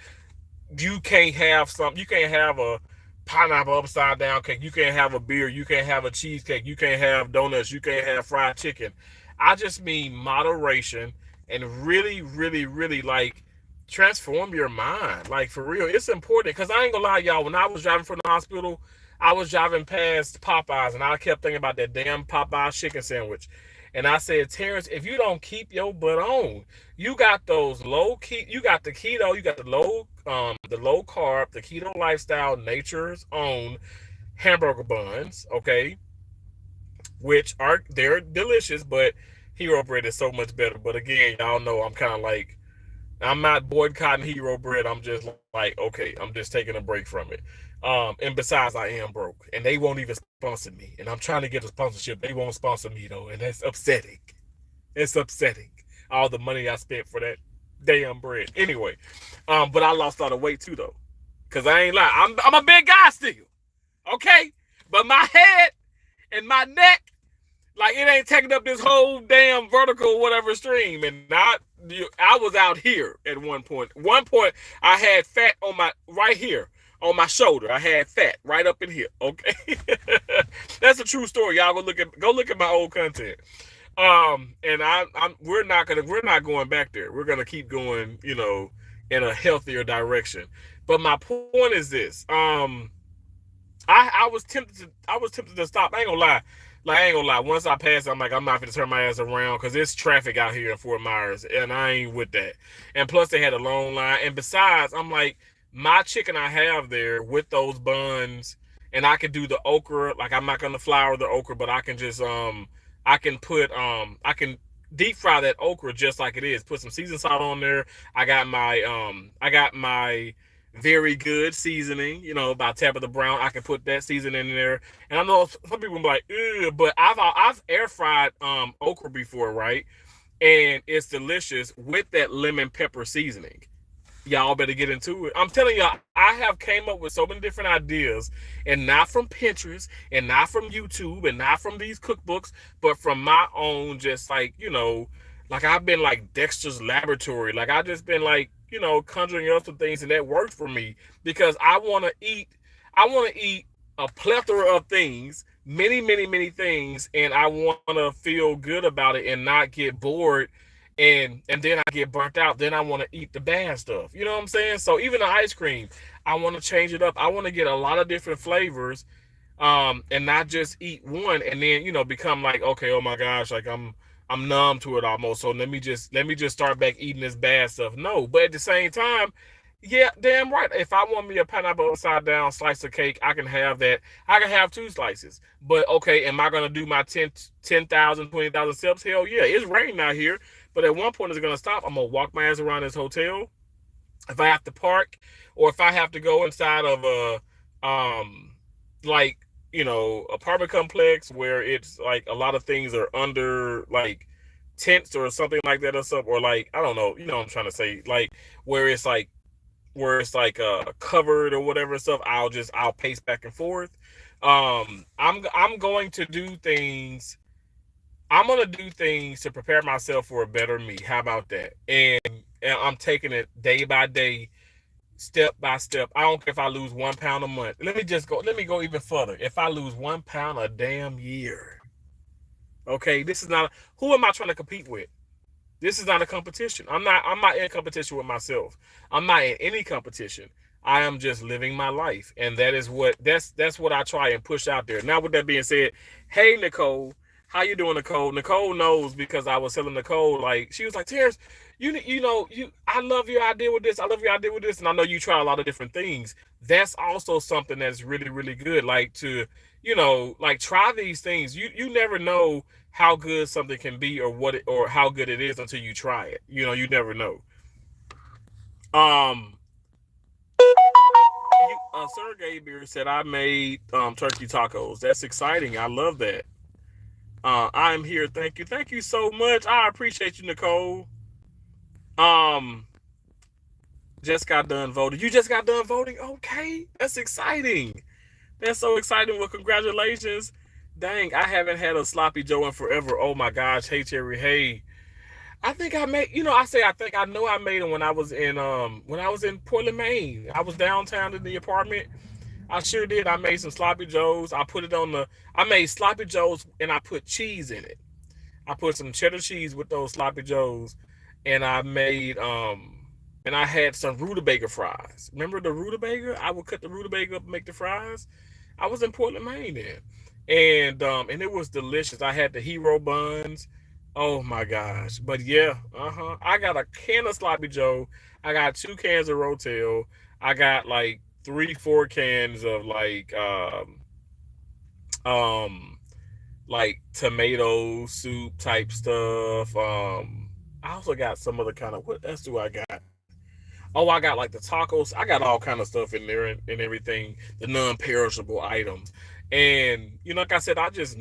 you can't have a pineapple upside down cake, you can't have a beer, you can't have a cheesecake, you can't have donuts, you can't have fried chicken. I just mean moderation and really like transform your mind. Like for real, it's important, because I ain't gonna lie, y'all, when I was driving from the hospital, I was driving past Popeyes and I kept thinking about that damn Popeyes chicken sandwich. And I said, Terrence, if you don't keep your butt on, you got those you got the keto, you got the low carb, the keto lifestyle, nature's own hamburger buns, okay, which they're delicious, but Hero Bread is so much better. But again, y'all know I'm kind of like, I'm not boycotting Hero Bread. I'm just like, okay, I'm just taking a break from it. And besides, I am broke, and they won't even sponsor me. And I'm trying to get a sponsorship. They won't sponsor me though, and that's upsetting. It's upsetting. All the money I spent for that damn bread. Anyway, but I lost all the weight too though, cause I ain't lying. I'm a big guy still, okay? But my head and my neck, like, it ain't taking up this whole damn vertical whatever stream. And I was out here at one point. One point, I had fat on my right here on my shoulder. I had fat right up in here. Okay, that's a true story. Y'all go look at my old content. And we're not going back there. We're gonna keep going, in a healthier direction. But my point is this: I was tempted to stop. I ain't gonna lie. Once I pass, I'm like, I'm not gonna turn my ass around, because it's traffic out here in Fort Myers, and I ain't with that. And plus, they had a long line. And besides, I'm like, my chicken I have there with those buns, and I can do the okra. Like, I'm not gonna flour the okra, but I can just I can deep fry that okra just like it is. Put some seasoned salt on there. I got my very good seasoning, by Tabitha Brown. I can put that seasoning in there. And I know some people be like, ugh, but I've air fried okra before, right? And it's delicious with that lemon pepper seasoning. Y'all better get into it. I'm telling y'all, I have came up with so many different ideas, and not from Pinterest, and not from YouTube, and not from these cookbooks, but from my own, just like, like I've been like Dexter's Laboratory. Like I just been like, conjuring up some things, and that worked for me, because I want to eat a plethora of things, many things, and I want to feel good about it and not get bored. And then I get burnt out. Then I want to eat the bad stuff. You know what I'm saying? So even the ice cream, I want to change it up. I want to get a lot of different flavors, and not just eat one and then become like, okay, oh my gosh, like I'm numb to it almost. So let me just start back eating this bad stuff. No, but at the same time, yeah, damn right. If I want me a pineapple upside down slice of cake, I can have that. I can have 2 slices. But okay, am I gonna do my 10,000, 20,000 steps? Hell yeah, it's raining out here. But at one point, it's gonna stop. I'm gonna walk my ass around this hotel. If I have to park, or if I have to go inside of a like apartment complex where it's like a lot of things are under like tents or something like that or something, or like I don't know, what I'm trying to say, like where it's like covered or whatever stuff, I'll pace back and forth. I'm going to do things. I'm gonna do things to prepare myself for a better me. How about that? And I'm taking it day by day, step by step. I don't care if I lose 1 pound a month. Let me go even further. If I lose 1 pound a damn year, okay, this is not. Who am I trying to compete with? This is not a competition. I'm not in competition with myself. I'm not in any competition. I am just living my life. And that's what I try and push out there. Now with that being said, hey Nicole, how you doing, Nicole? Nicole knows because I was telling Nicole, like, she was like, Terrence, I love your idea with this. I love your idea with this. And I know you try a lot of different things. That's also something that's really, really good. Like like try these things. You never know how good something can be or how good it is until you try it. You never know. Um, Sergey Beer said I made turkey tacos. That's exciting. I love that. I'm here. Thank you so much. I appreciate you, Nicole. Um, just got done voting. You just got done voting. Okay, that's exciting. That's so exciting. Well, congratulations. Dang, I haven't had a sloppy Joe in forever. Oh my gosh. Hey Cherry. Hey. I think I made, I think I know I made them when I was in Portland, Maine. I was downtown in the apartment. I sure did. I made some sloppy joes. I made sloppy joes and I put cheese in it. I put some cheddar cheese with those sloppy joes, and I had some rutabaga fries. Remember the rutabaga? I would cut the rutabaga up and make the fries. I was in Portland, Maine then, and it was delicious. I had the hero buns. Oh my gosh! But yeah, I got a can of sloppy joe. I got 2 cans of Rotel. I got like 3, 4 cans of um like tomato soup type stuff. I also got some other kind of, what else do I got? Oh, I got like the tacos. I got all kind of stuff in there and everything, the non-perishable items. And like I said, I just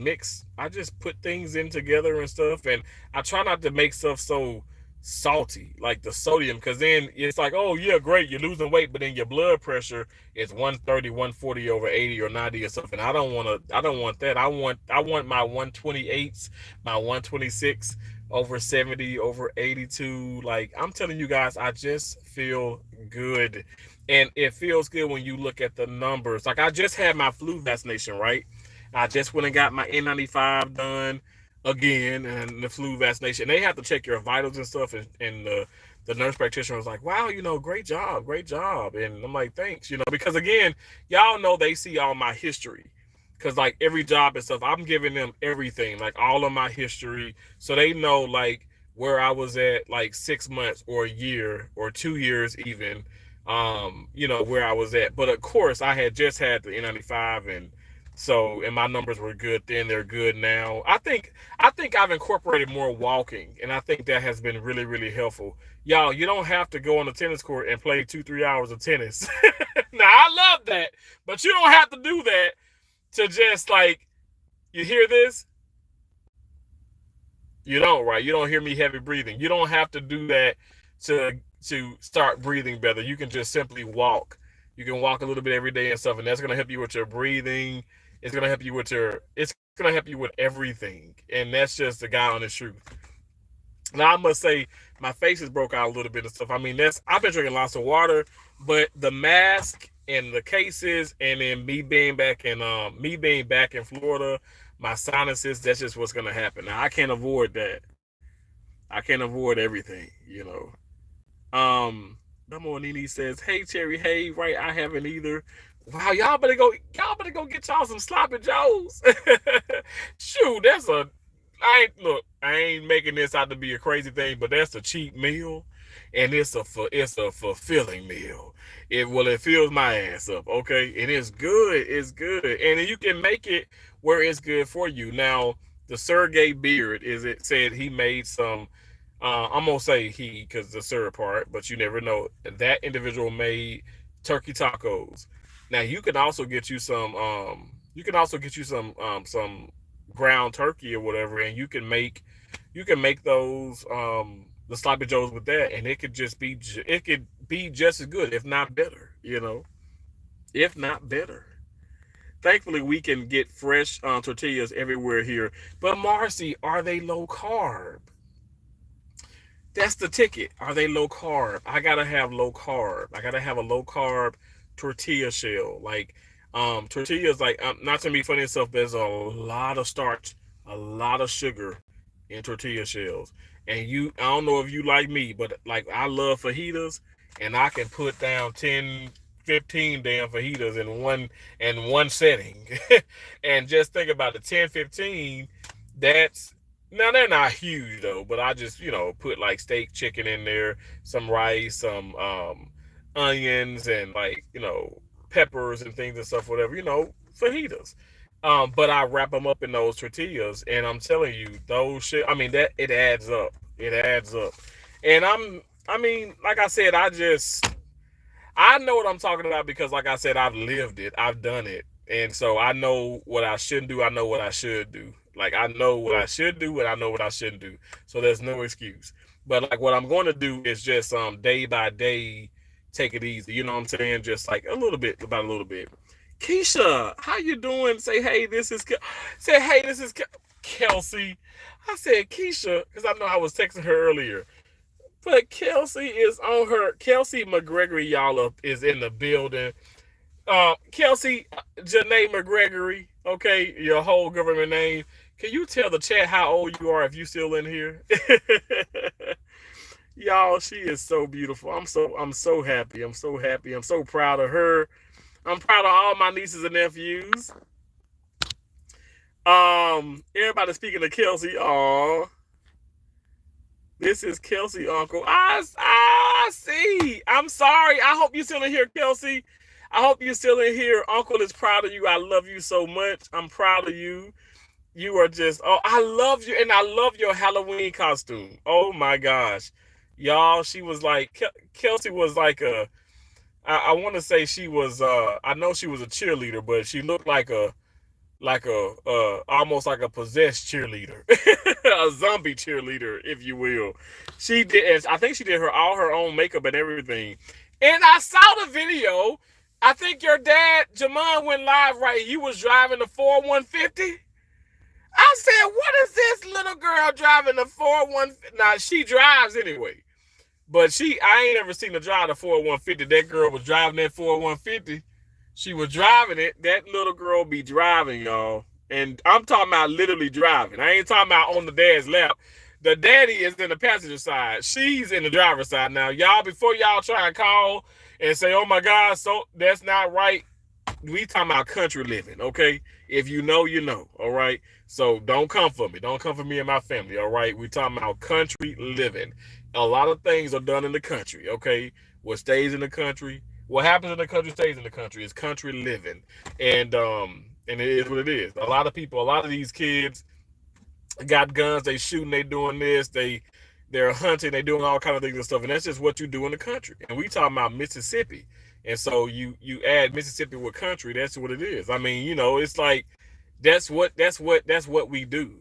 put things in together and stuff, and I try not to make stuff so salty, like the sodium, because then it's like, oh yeah, great, you're losing weight, but then your blood pressure is 130, 140 over 80 or 90 or something. I don't want that. I want my 128s, my 126 over 70, over 82. Like, I'm telling you guys, I just feel good. And it feels good when you look at the numbers. Like, I just had my flu vaccination, right? I just went and got my N95 done again, and the flu vaccination. They have to check your vitals and stuff. And the nurse practitioner was like, wow, great job, great job. And I'm like, thanks, because again, y'all know they see all my history. Because like every job and stuff, I'm giving them everything, like all of my history. So they know like where I was at like 6 months or a year or 2 years even, where I was at. But of course, I had just had the N95, and my numbers were good then. They're good now. I think I've incorporated more walking, and I think that has been really, really helpful. Y'all, you don't have to go on the tennis court and play 2-3 hours of tennis. Now I love that, but you don't have to do that to just like, you hear this? You don't, right? You don't hear me heavy breathing. You don't have to do that to start breathing better. You can just simply walk. You can walk a little bit every day and stuff, and that's gonna help you with your breathing. It's gonna help you with everything. And that's just the guy on the truth. Now I must say my face is broke out a little bit and stuff. I mean, I've been drinking lots of water, but the mask and the cases, and then me being back in Florida, my sinuses, that's just what's gonna happen. Now I can't avoid that. I can't avoid everything. Number Nini says, hey Terry, hey, right, I haven't either. Wow, y'all better go get y'all some sloppy joes. Shoot, I ain't making this out to be a crazy thing, but that's a cheap meal, and it's a fulfilling meal. It fills my ass up, okay? And it's good. And you can make it where it's good for you. Now, the Sergey Beard said he made some, I'm gonna say he because the Sir part, but you never know. That individual made turkey tacos. Now you can also get you some You can also get you some ground turkey or whatever, and you can make those the sloppy joes with that, and it could be just as good, if not better. You know, if not better. Thankfully, we can get fresh tortillas everywhere here. But Marcy, are they low carb? That's the ticket. Are they low carb? I gotta have low carb. I gotta have a low carb tortilla shell. Like tortillas, like not to be funny and stuff, but there's a lot of starch, a lot of sugar in tortilla shells. And I don't know if you like me, but like I love fajitas, and I can put down 10, 15 damn fajitas in one setting. And just think about the 10, 15. That's Now they're not huge though, but I just put like steak, chicken in there, some rice, some onions, and like peppers and things and stuff, whatever fajitas. But I wrap them up in those tortillas, and I'm telling you, those shit. I mean, that it adds up. It adds up, and I mean, like I said, I know what I'm talking about because, like I said, I've lived it, I've done it, and so I know what I shouldn't do. I know what I should do. Like I know what I should do, and I know what I shouldn't do. So there's no excuse. But like what I'm going to do is just day by day, take it easy. You know what I'm saying? Just like a little bit, about a little bit. Keisha, how you doing? Say hey, this is Kelsey. I said Keisha because I know I was texting her earlier. But Kelsey is on her. Kelsey McGregory, y'all up is in the building. Kelsey Janae McGregory, okay, your whole government name. Can you tell the chat how old you are if you still in here? Y'all, she is so beautiful. I'm so happy. I'm so happy. I'm so proud of her. I'm proud of all my nieces and nephews. Everybody speaking of Kelsey. Aw. This is Kelsey, Uncle. I see. I'm sorry. I hope you're still in here, Kelsey. I hope you're still in here. Uncle is proud of you. I love you so much. I'm proud of you. You are just, I love you. And I love your Halloween costume. Oh my gosh. Y'all, she was like, Kelsey was like I want to say she was, I know she was a cheerleader, but she looked like almost like a possessed cheerleader, a zombie cheerleader, if you will. She did, I think she did all her own makeup and everything. And I saw the video. I think your dad, Jamon, went live, right? You was driving the 4150. I said, what is this little girl driving the 4150? Now, she drives anyway. But I ain't ever seen her drive the 4150. That girl was driving that 4150. She was driving it. That little girl be driving, y'all. And I'm talking about literally driving. I ain't talking about on the dad's lap. The daddy is in the passenger side. She's in the driver's side. Now, y'all, before y'all try and call and say, oh my God, so that's not right. We talking about country living, okay? If you know, you know, all right? So don't come for me. Don't come for me and my family, all right? We talking about country living. A lot of things are done in the country, okay? What stays in the country, what happens in the country stays in the country. It's country living. And it is what it is. A lot of these kids got guns, they shooting, they doing this, they're hunting, they doing all kind of things and stuff. And that's just what you do in the country. And we talking about Mississippi. And so you add Mississippi with country, that's what it is. I mean, it's like that's what we do,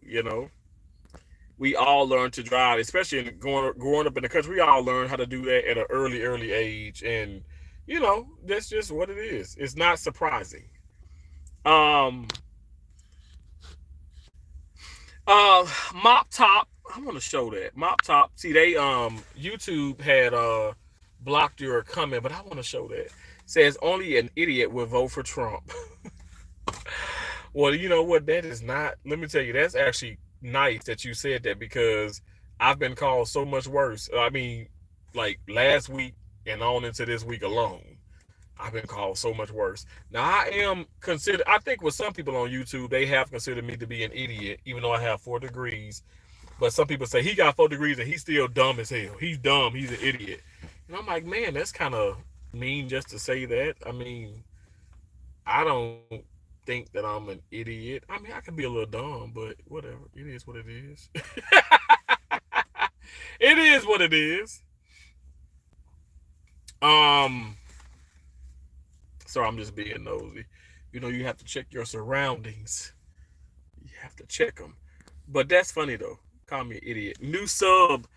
We all learn to drive, especially growing up in the country. We all learn how to do that at an early age, and that's just what it is. It's not surprising. Mop Top. I want to show that Mop Top. See, they YouTube had blocked your comment, but I want to show that. Says only an idiot would vote for Trump. Well, you know what? That is not. Let me tell you, that's actually nice that you said that because I've been called so much worse. I mean, like last week and on into this week alone, I've been called so much worse. Now I am considered. I think with some people on YouTube, they have considered me to be an idiot, even though I have 4 degrees. But some people say he got 4 degrees and he's still dumb as hell. He's dumb. He's an idiot. And I'm like, man, that's kind of mean just to say that. I mean, I don't think that I'm an idiot. I mean, I could be a little dumb, but whatever. It is what it is. It is what it is. Sorry, I'm just being nosy. You have to check your surroundings. You have to check them. But that's funny though. Call me an idiot. New sub,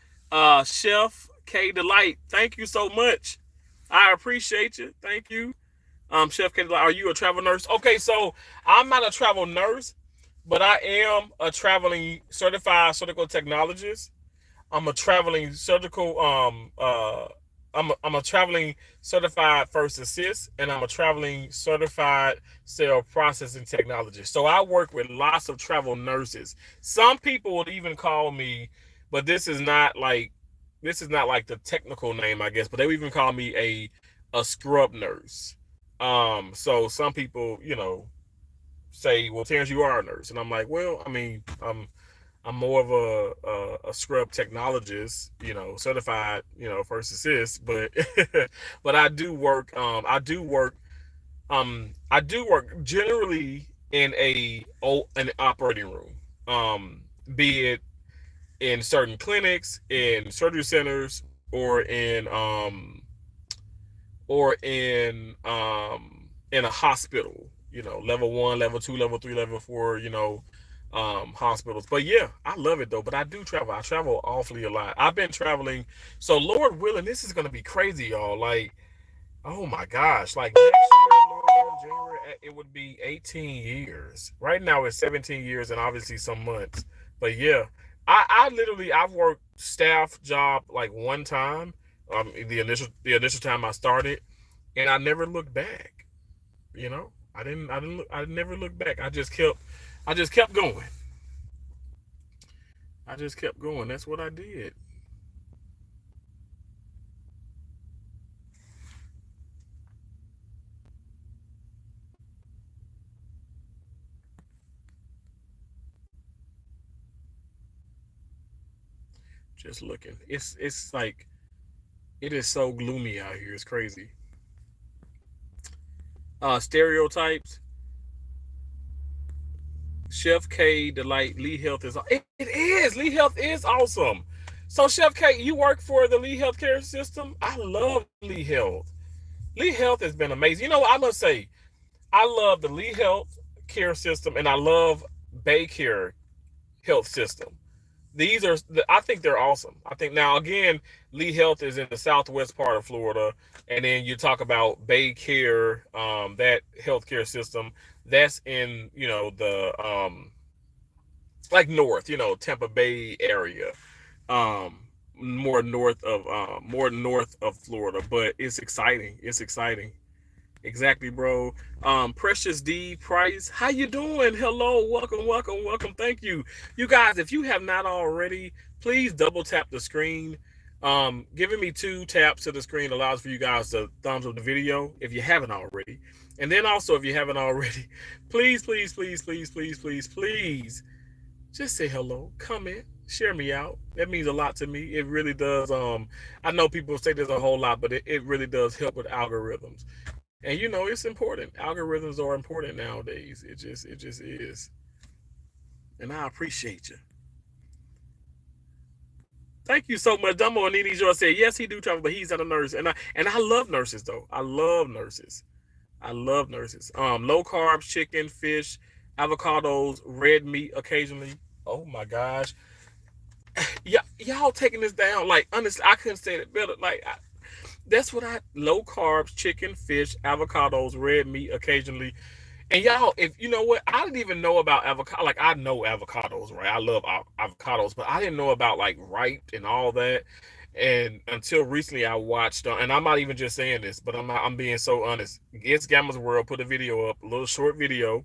Chef K Delight. Thank you so much. I appreciate you. Thank you. Chef K Delight, are you a travel nurse? Okay, so I'm not a travel nurse, but I am a traveling certified surgical technologist. I'm a traveling surgical I'm a traveling certified first assist, and I'm a traveling certified cell processing technologist. So I work with lots of travel nurses. Some people would even call me, but this is not like the technical name, I guess, but they would even call me a scrub nurse. So some people, say, "Well, Terrence, you are a nurse," and I'm like, "Well, I mean, I'm more of a scrub technologist, certified, first assist, but but I do work generally in an operating room, be it in certain clinics, in surgery centers, or in a hospital, level 1, level 2, level 3, level 4, hospitals. But yeah, I love it though. But I do travel. I travel awfully a lot. I've been traveling. So Lord willing, this is gonna be crazy, y'all. Like, oh my gosh, like next year, Lord willing, January, it would be 18 years. Right now it's 17 years and obviously some months. But yeah, I've worked staff job like one time, the initial time I started, and I never looked back. I never looked back. I just kept going. I just kept going. That's what I did. Just looking. It's like it is so gloomy out here. It's crazy. Stereotypes. Chef K Delight Lee Health is it is Lee Health is awesome. So Chef K, you work for the Lee Healthcare system. I love Lee Health. Lee Health has been amazing. I must say I love the Lee Health Care system, and I love Baycare Health system. I think they're awesome. I think now again, Lee Health is in the southwest part of Florida, and then you talk about Bay Care, that healthcare system that's in the like north, Tampa Bay area, um, more north of Florida, but it's exciting. It's exciting. Exactly, bro. Precious D Price, how you doing? Hello, welcome, welcome, welcome. Thank you, you guys. If you have not already, please double tap the screen. Giving me 2 taps to the screen allows for you guys to thumbs up the video if you haven't already. And then also, if you haven't already, please, please, please, please, please, please, please, just say hello, comment, share me out. That means a lot to me. It really does. I know people say there's a whole lot, but it really does help with algorithms. And it's important. Algorithms are important nowadays. It just is. And I appreciate you. Thank you so much. Dumbo and Nene Joy said, yes, he do travel, but he's not a nurse. And I love nurses though. I love nurses. I love nurses. Low carbs, chicken, fish, avocados, red meat occasionally. Oh my gosh. Yeah, y'all taking this down. Like honestly, I couldn't say it better. Like that's what low carbs, chicken, fish, avocados, red meat occasionally. And y'all, if you know what, I didn't even know about avocado. Like I know avocados, right? I love avocados, but I didn't know about like ripe and all that. And until recently, I watched, and I'm not even just saying this, but I'm being so honest. It's Gamma's World put a video up, a little short video,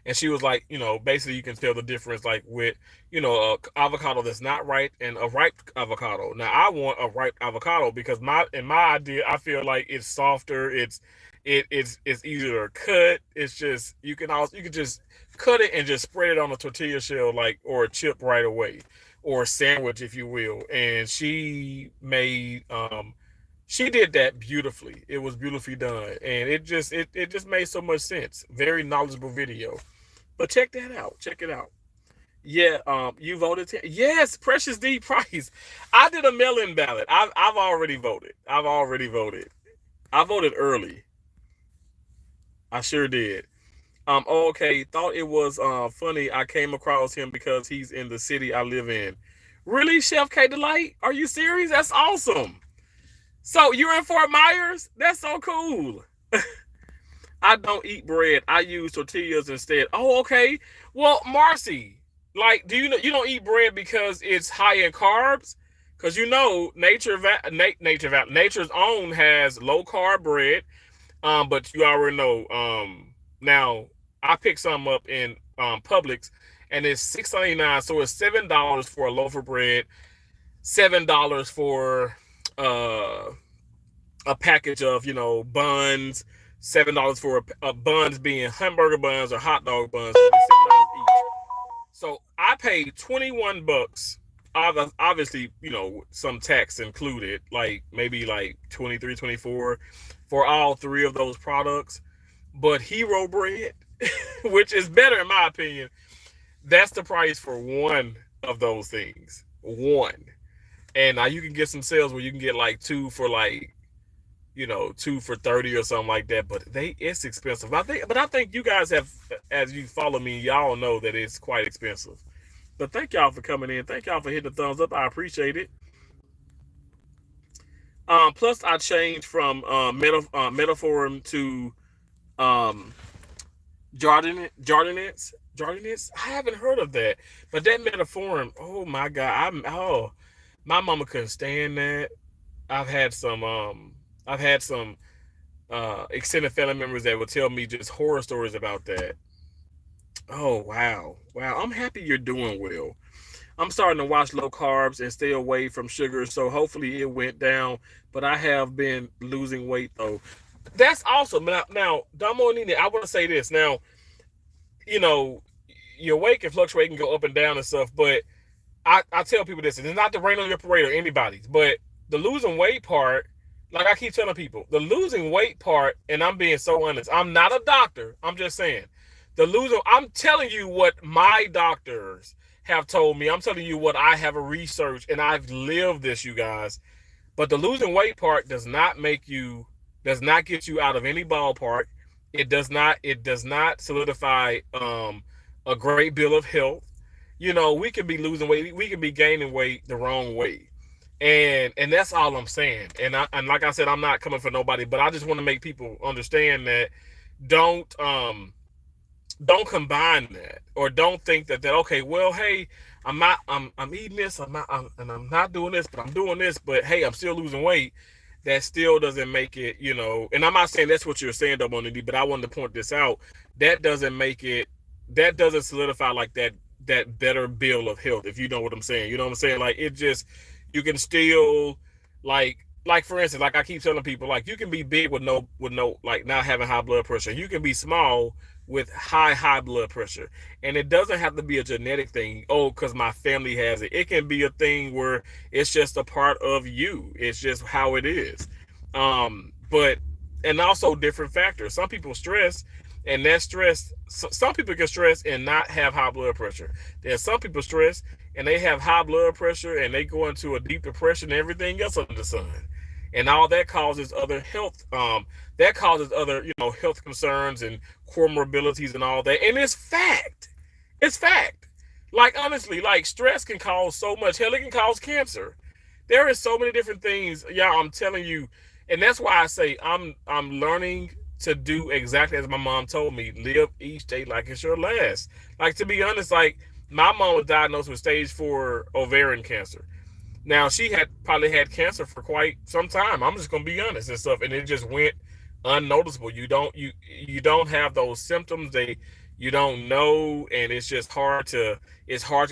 and she was like, basically you can tell the difference, like with, a avocado that's not ripe and a ripe avocado. Now I want a ripe avocado because in my idea, I feel like it's softer. It's easier to cut. It's just you can just cut it and just spread it on a tortilla shell, like, or a chip right away, or a sandwich, if you will. And she did that beautifully. It was beautifully done, and it just made so much sense. Very knowledgeable video. But check that out. Check it out. Yeah, you voted. Yes, Precious D Price. I did a mail-in ballot. I've already voted. I've already voted. I voted early. I sure did. Oh, okay. Thought it was funny. I came across him because he's in the city I live in. Really, Chef K Delight? Are you serious? That's awesome. So you're in Fort Myers? That's so cool. I don't eat bread. I use tortillas instead. Oh, okay. Well, Marcy, like, do you know you don't eat bread because it's high in carbs? Because you know, Nature's Own has low carb bread. But you already know. Now I picked some up in Publix, and it's $6.99. So it's $7 for a loaf of bread, $7 for uh a package of buns, $7 for a buns being hamburger buns or hot dog buns. So $7 each. So I paid 21 bucks. Obviously, some tax included, like maybe like 23, 24 for all three of those products. But Hero Bread, which is better in my opinion, that's the price for one of those things. One. And now you can get some sales where you can get like two for like, two for 30 or something like that. But it's expensive. But I think you guys have, as you follow me, y'all know that it's quite expensive. But thank y'all for coming in. Thank y'all for hitting the thumbs up. I appreciate it. Plus I changed from Metaforum to um Jardinets. I haven't heard of that. But that Metaforum, oh my God, my mama couldn't stand that. I've had some extended family members that would tell me just horror stories about that. Oh wow. Wow. I'm happy you're doing well. I'm starting to watch low carbs and stay away from sugar, so hopefully it went down. But I have been losing weight though. That's awesome. Now, Damo and Nini, I want to say this. Now, you know, your weight can fluctuate and go up and down and stuff, but I tell people this, and it's not to rain on your parade or anybody's, but the losing weight part, like I keep telling people, the losing weight part, and I'm being so honest, I'm not a doctor. I'm just saying, I'm telling you what my doctors have told me. I'm telling you what I have researched, and I've lived this, you guys. But the losing weight part does not get you out of any ballpark. It does not solidify a great bill of health. We can be losing weight, we can be gaining weight the wrong way. And that's all I'm saying. And like I said, I'm not coming for nobody, but I just want to make people understand that don't don't combine that, or don't think that okay, well, hey, I'm eating this, I'm not doing this, but I'm doing this, but hey, I'm still losing weight. That still doesn't make it, and I'm not saying that's what you're saying, though, Money, but I wanted to point this out. That doesn't make it, that doesn't solidify like that better bill of health, if you know what I'm saying. You know what I'm saying? Like, it just, you can still, like for instance, like I keep telling people, like, you can be big with no like not having high blood pressure. You can be small with high blood pressure. And it doesn't have to be a genetic thing. Oh, because my family has it. It can be a thing where it's just a part of you. It's just how it is. But and also different factors. Some people stress, and that stress, some people can stress and not have high blood pressure. There's some people stress and they have high blood pressure and they go into a deep depression and everything else under the sun. And all that causes other health concerns and comorbidities and all that. And it's fact. It's fact. Like, honestly, like, stress can cause so much. Hell, it can cause cancer. There is so many different things. Yeah, I'm telling you. And that's why I say I'm learning to do exactly as my mom told me. Live each day like it's your last. Like, to be honest, like, my mom was diagnosed with stage 4 ovarian cancer. Now, she had probably had cancer for quite some time. I'm just gonna be honest and stuff, and it just went unnoticeable. You don't have those symptoms. You don't know, and it's hard to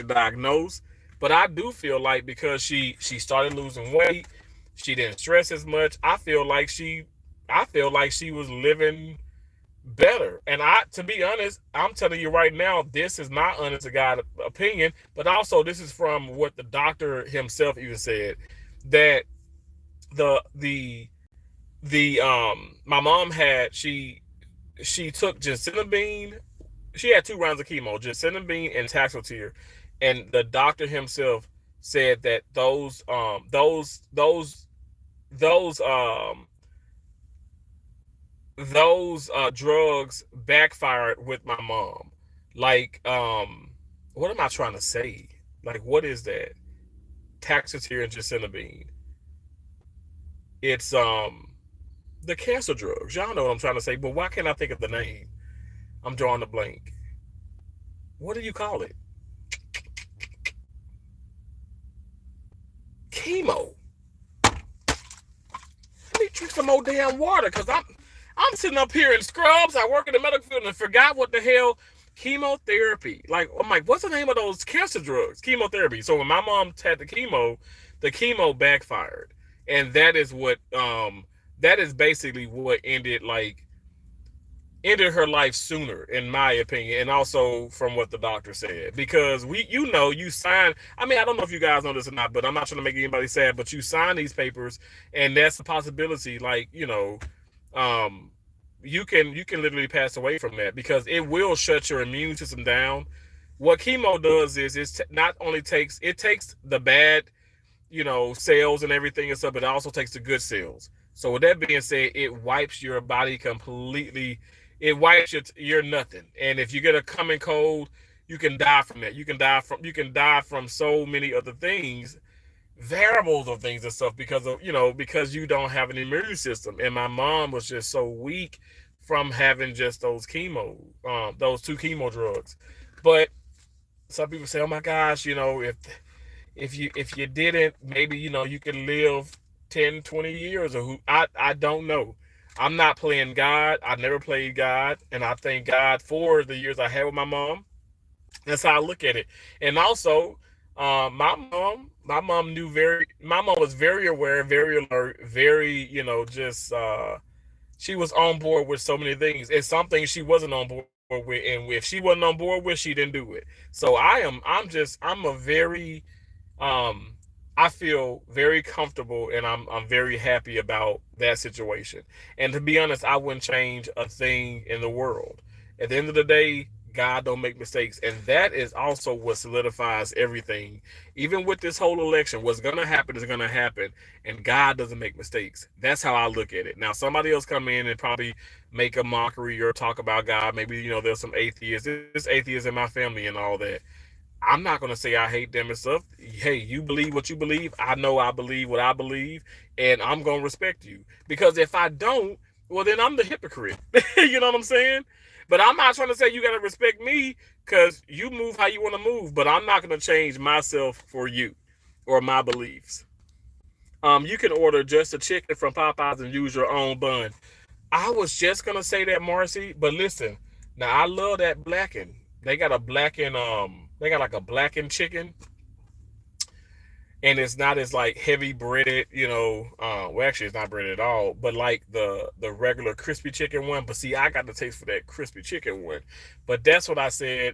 diagnose. But I do feel like, because she started losing weight, she didn't stress as much. I feel like she was living better. And to be honest, I'm telling you right now, this is my honest to God opinion, but also this is from what the doctor himself even said, that my mom had, she took gencitabine. She had 2 rounds of chemo, gencitabine and Taxotere, and the doctor himself said that those those drugs backfired with my mom. Like, what am I trying to say? Like, what is that? Taxotere and gecinabine. It's the cancer drugs. Y'all know what I'm trying to say, but why can't I think of the name? I'm drawing a blank. What do you call it? Chemo. Let me drink some more damn water because I'm sitting up here in scrubs. I work in the medical field and forgot what the hell chemotherapy. Like, I'm like, what's the name of those cancer drugs? Chemotherapy. So when my mom had the chemo backfired, and that is basically what ended her life sooner, in my opinion, and also from what the doctor said. Because you sign. I mean, I don't know if you guys know this or not, but I'm not trying to make anybody sad. But you sign these papers, and that's a possibility. Like, um, you can literally pass away from that because it will shut your immune system down. What chemo does is not only takes the bad cells and everything and stuff, but it also takes the good cells. So with that being said, it wipes your body completely. It wipes your nothing. And if you get a common cold, you can die from that. You can die from so many other things, variables of things and stuff because you don't have an immune system. And my mom was just so weak from having just those two chemo drugs. But some people say, oh my gosh, if you didn't, maybe you could live 10, 20 years, or I don't know. I'm not playing God. I never played God, and I thank God for the years I had with my mom. That's how I look at it. And also, my mom was very aware, very alert, very, just she was on board with so many things. And some things she wasn't on board with, and if she wasn't on board with, she didn't do it. So I'm a very um I feel very comfortable, and I'm very happy about that situation. And to be honest, I wouldn't change a thing in the world. At the end of the day, God don't make mistakes, and that is also what solidifies everything. Even with this whole election, what's gonna happen is gonna happen, and God doesn't make mistakes. That's how I look at it. Now, somebody else come in and probably make a mockery or talk about God. Maybe there's some atheists. There's atheists in my family and all that. I'm not gonna say I hate them and stuff. Hey, you believe what you believe. I know I believe what I believe, and I'm gonna respect you. Because if I don't, well then I'm the hypocrite. You know what I'm saying? But I'm not trying to say you gotta respect me because you move how you want to move. But I'm not gonna change myself for you or my beliefs. You can order just a chicken from Popeyes and use your own bun. I was just gonna say that, Marcy, but listen. Now I love that blackened. They got like a blackened chicken, and it's not as like heavy breaded, well actually it's not breaded at all, but like the regular crispy chicken one. But see, I got the taste for that crispy chicken one. But that's why I say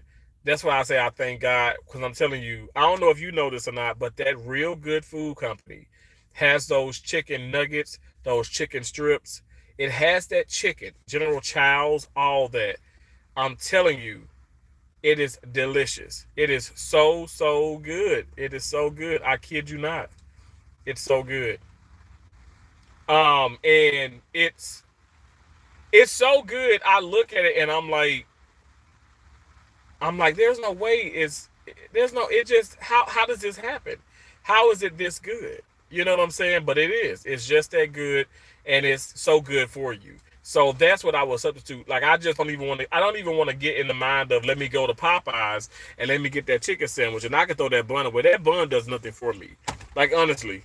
I thank God, because I'm telling you, I don't know if you know this or not, but that Real Good Food Company has those chicken nuggets, those chicken strips. It has that chicken, General Chow's, all that. I'm telling you, it is delicious. It is so, so good. It is so good. I kid you not. It's so good. And it's so good. I look at it and I'm like, it just, how does this happen? How is it this good? You know what I'm saying? But it is. It's just that good, and it's so good for you. So that's what I would substitute. Like, I don't even want to get in the mind of, let me go to Popeyes and let me get that chicken sandwich, and I can throw that bun away. That bun does nothing for me. Like, honestly,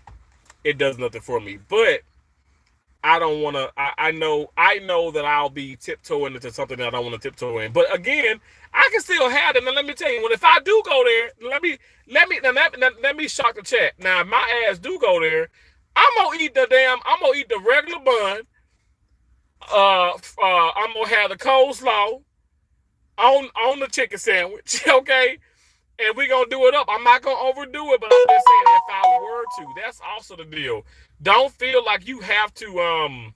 it does nothing for me. But I don't want to. I know that I'll be tiptoeing into something that I don't want to tiptoe in. But again, I can still have them. And let me tell you, when if I do go there, let me shock the chat. Now, if my ass do go there, I'm gonna eat the regular bun. I'm gonna have the coleslaw on the chicken sandwich, okay? And we gonna do it up. I'm not gonna overdo it, but I'm just saying, if I were to, that's also the deal. Don't feel like you have to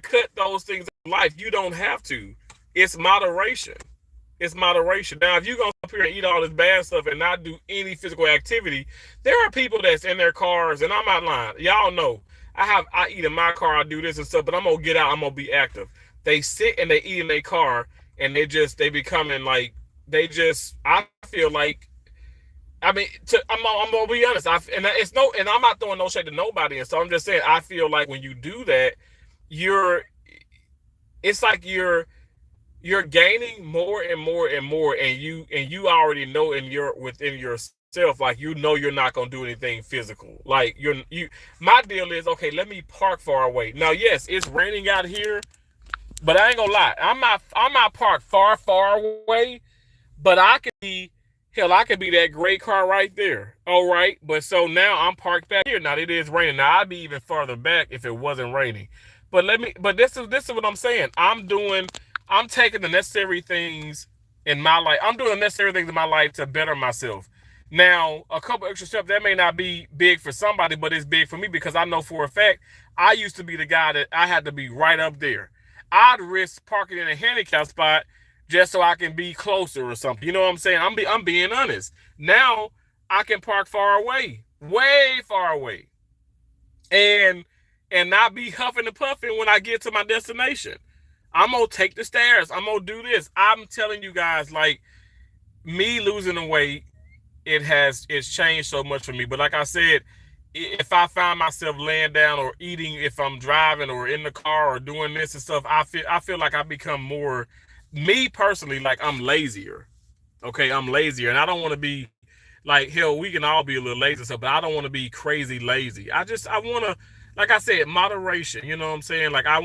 cut those things in life. You don't have to. It's moderation. It's moderation. Now, if you're gonna up here and eat all this bad stuff and not do any physical activity, there are people that's in their cars, and I'm not lying. Y'all know. I eat in my car, I do this and stuff, but I'm gonna get out, I'm gonna be active. They sit and they eat in their car, and they becoming like I feel like, I mean, I'm gonna be honest. And I'm not throwing no shade to nobody. And so I'm just saying, I feel like when you do that, you're, it's like you're gaining more and more and more, and you already know within yourself, like, you're not gonna do anything physical. Like, my deal is, okay, let me park far away. Now, yes, it's raining out here, but I ain't gonna lie, I'm not parked far away, but I could be that gray car right there. All right. But so now I'm parked back here. Now it is raining. Now I'd be even farther back if it wasn't raining. But this is what I'm saying. I'm taking the necessary things in my life. I'm doing the necessary things in my life to better myself. Now, a couple extra steps, that may not be big for somebody, but it's big for me, because I know for a fact I used to be the guy that I had to be right up there. I'd risk parking in a handicap spot just so I can be closer or something. You know what I'm saying? I'm being honest. Now I can park far away, way far away, and not be huffing and puffing when I get to my destination. I'm gonna take the stairs. I'm gonna do this. I'm telling you guys, like, me losing the weight, it's changed so much for me. But like I said, if I find myself laying down or eating, if I'm driving or in the car or doing this and stuff, I feel like I become more, me personally, like, I'm lazier. Okay, I'm lazier, and I don't want to be like, hell, we can all be a little lazy and stuff, but I don't want to be crazy lazy. I want to, like I said, moderation. You know what I'm saying? Like, I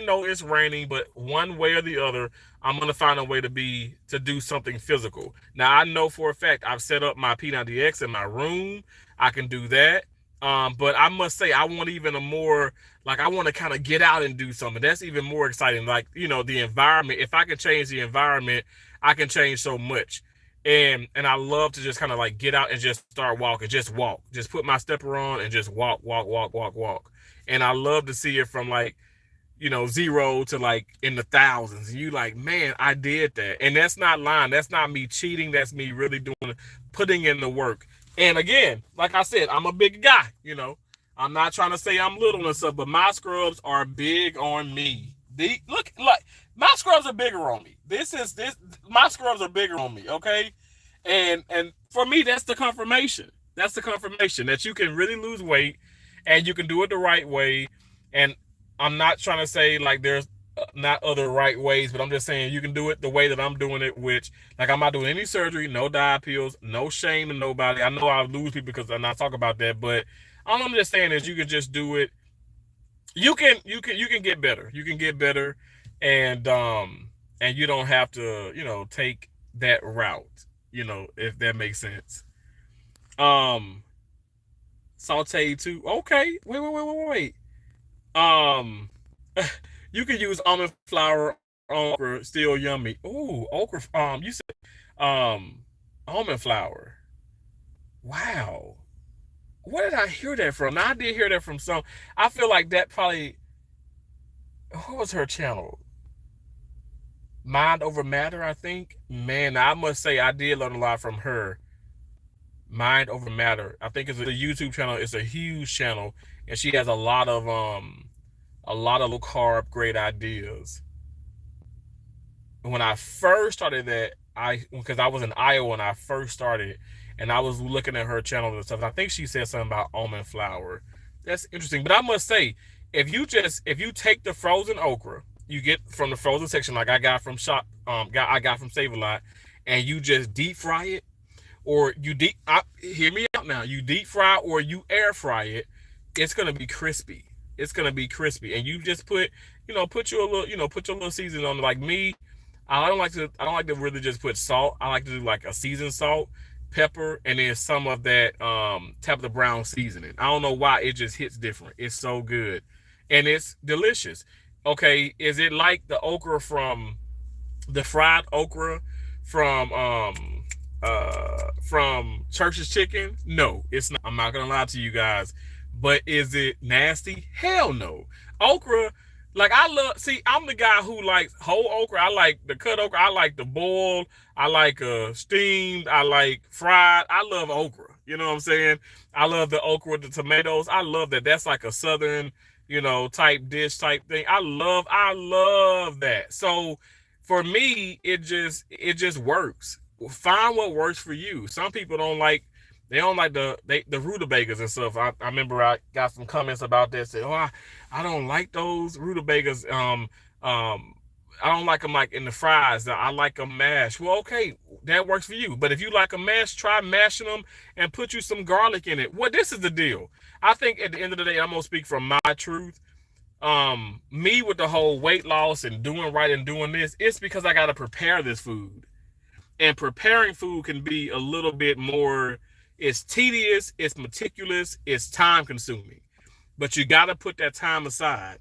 know it's raining, but one way or the other, I'm gonna find a way to do something physical. Now, I know for a fact I've set up my P90X in my room. I can do that. But I must say, I want even a more, like, I want to kind of get out and do something. That's even more exciting. Like, the environment. If I can change the environment, I can change so much. And I love to just kind of like get out and just start walking, just walk, just put my stepper on and just walk, walk, walk, walk, walk. And I love to see it from, like, 0 to, like, in the thousands. And you like, man, I did that. And that's not lying. That's not me cheating. That's me really putting in the work. And again, like I said, I'm a big guy. I'm not trying to say I'm little and stuff, but my scrubs are big on me. Look, like, my scrubs are bigger on me. My scrubs are bigger on me. Okay. And for me, that's the confirmation. That's the confirmation that you can really lose weight, and you can do it the right way. And I'm not trying to say, like, there's not other right ways, but I'm just saying you can do it the way that I'm doing it, which, like, I'm not doing any surgery, no diet pills, no shame to nobody. I know I lose people because I'm not talking about that, but all I'm just saying is you can just do it. You can get better. You can get better, and you don't have to, take that route, if that makes sense. Saute too. Okay. Wait. You can use almond flour, okra, still yummy. Ooh, okra. You said almond flour. Wow. Where did I hear that from? Now, I did hear that from some. I feel like that probably. What was her channel? Mind Over Matter, I think. Man, I must say I did learn a lot from her. Mind Over Matter. I think it's a YouTube channel. It's a huge channel, and she has a lot of low carb great ideas. When I first started that, because I was in Iowa when I first started, and I was looking at her channel and stuff, and I think she said something about almond flour. That's interesting. But I must say, if you take the frozen okra you get from the frozen section, like I got from I got from Save a Lot, and you just deep fry it, or hear me out now, you deep fry or you air fry it, it's gonna be crispy. It's gonna be crispy, and you just put your little seasoning on it. Like me, I don't like to really just put salt. I like to do like a seasoned salt, pepper, and then some of that Tabitha Brown seasoning. I don't know why, it just hits different. It's so good, and it's delicious. Okay, is it like the okra from the fried okra from Church's Chicken? No, it's not. I'm not gonna lie to you guys. But is it nasty? Hell no. Okra, like, I'm the guy who likes whole okra. I like the cut okra. I like the boiled. I like steamed. I like fried. I love okra. You know what I'm saying? I love the okra with the tomatoes. I love that. That's like a southern, type dish type thing. I love that. So for me, it just works. Find what works for you. Some people they don't like the rutabagas and stuff. I remember I got some comments about that. Said, "Oh, I don't like those rutabagas. Um, I don't like them like in the fries. I like them mashed." Well, okay, that works for you. But if you like them mashed, try mashing them and put you some garlic in it. Well, this is the deal. I think at the end of the day, I'm gonna speak from my truth. Me with the whole weight loss and doing right and doing this, it's because I gotta prepare this food. And preparing food can be a little bit more, it's tedious, it's meticulous, it's time consuming. But you gotta put that time aside,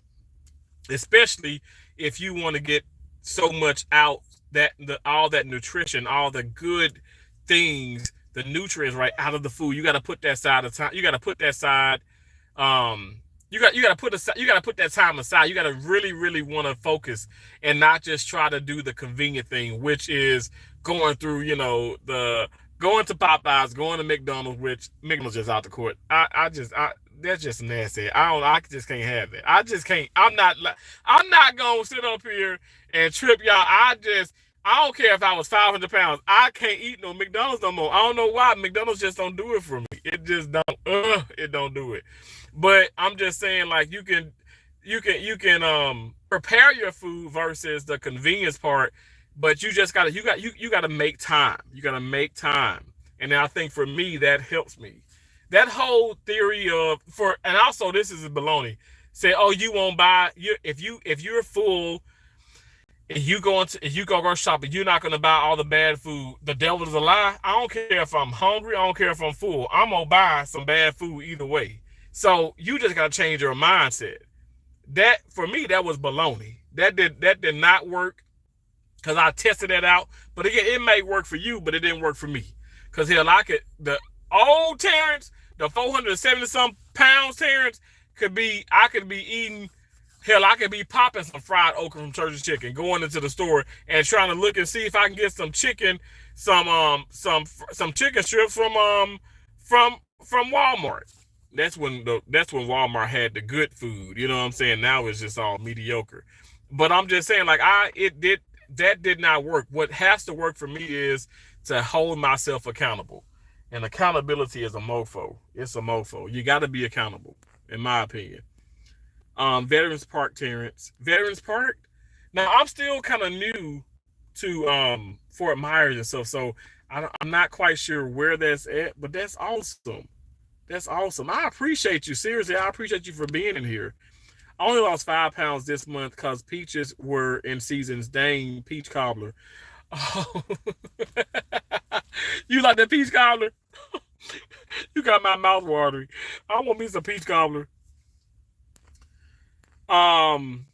especially if you want to get so much out, that all that nutrition, all the good things, the nutrients right out of the food. You got to put that side of time. You got to put that side. You got to put that time aside. You got to really really want to focus and not just try to do the convenient thing, which is going through the going to Popeyes, going to McDonald's, which McDonald's just out the court. I that's just nasty. I just can't have it. I just can't. I'm not gonna sit up here and trip y'all. I don't care if I was 500 pounds. I can't eat no McDonald's no more. I don't know why. McDonald's just don't do it for me. It just don't. It don't do it. But I'm just saying, like, you can prepare your food versus the convenience part. But you gotta make time. You gotta make time. And I think for me that helps me. That whole theory and also this is baloney. Say, oh, you won't buy if you're full and you go grocery shopping, you're not gonna buy all the bad food. The devil is a lie. I don't care if I'm hungry, I don't care if I'm full. I'm gonna buy some bad food either way. So you just gotta change your mindset. That for me, that was baloney. That did not work because I tested that out. But again, it may work for you, but it didn't work for me. Because hell, the old Terrence, the 470 some pounds Terrence, I could be eating, hell, I could be popping some fried okra from Church's Chicken, going into the store and trying to look and see if I can get some chicken, some chicken strips from Walmart. That's when Walmart had the good food. You know what I'm saying? Now it's just all mediocre. But I'm just saying, like, that did not work. What has to work for me is to hold myself accountable. And accountability is a mofo. It's a mofo. You got to be accountable, in my opinion. Veterans Park, Terrence. Veterans Park? Now, I'm still kind of new to Fort Myers and stuff, so I'm not quite sure where that's at, but that's awesome. That's awesome. I appreciate you. Seriously, I appreciate you for being in here. I only lost 5 pounds this month because peaches were in seasons. Dang, peach cobbler. Oh. You like that peach cobbler? You got my mouth watering. I want me some peach cobbler. Um,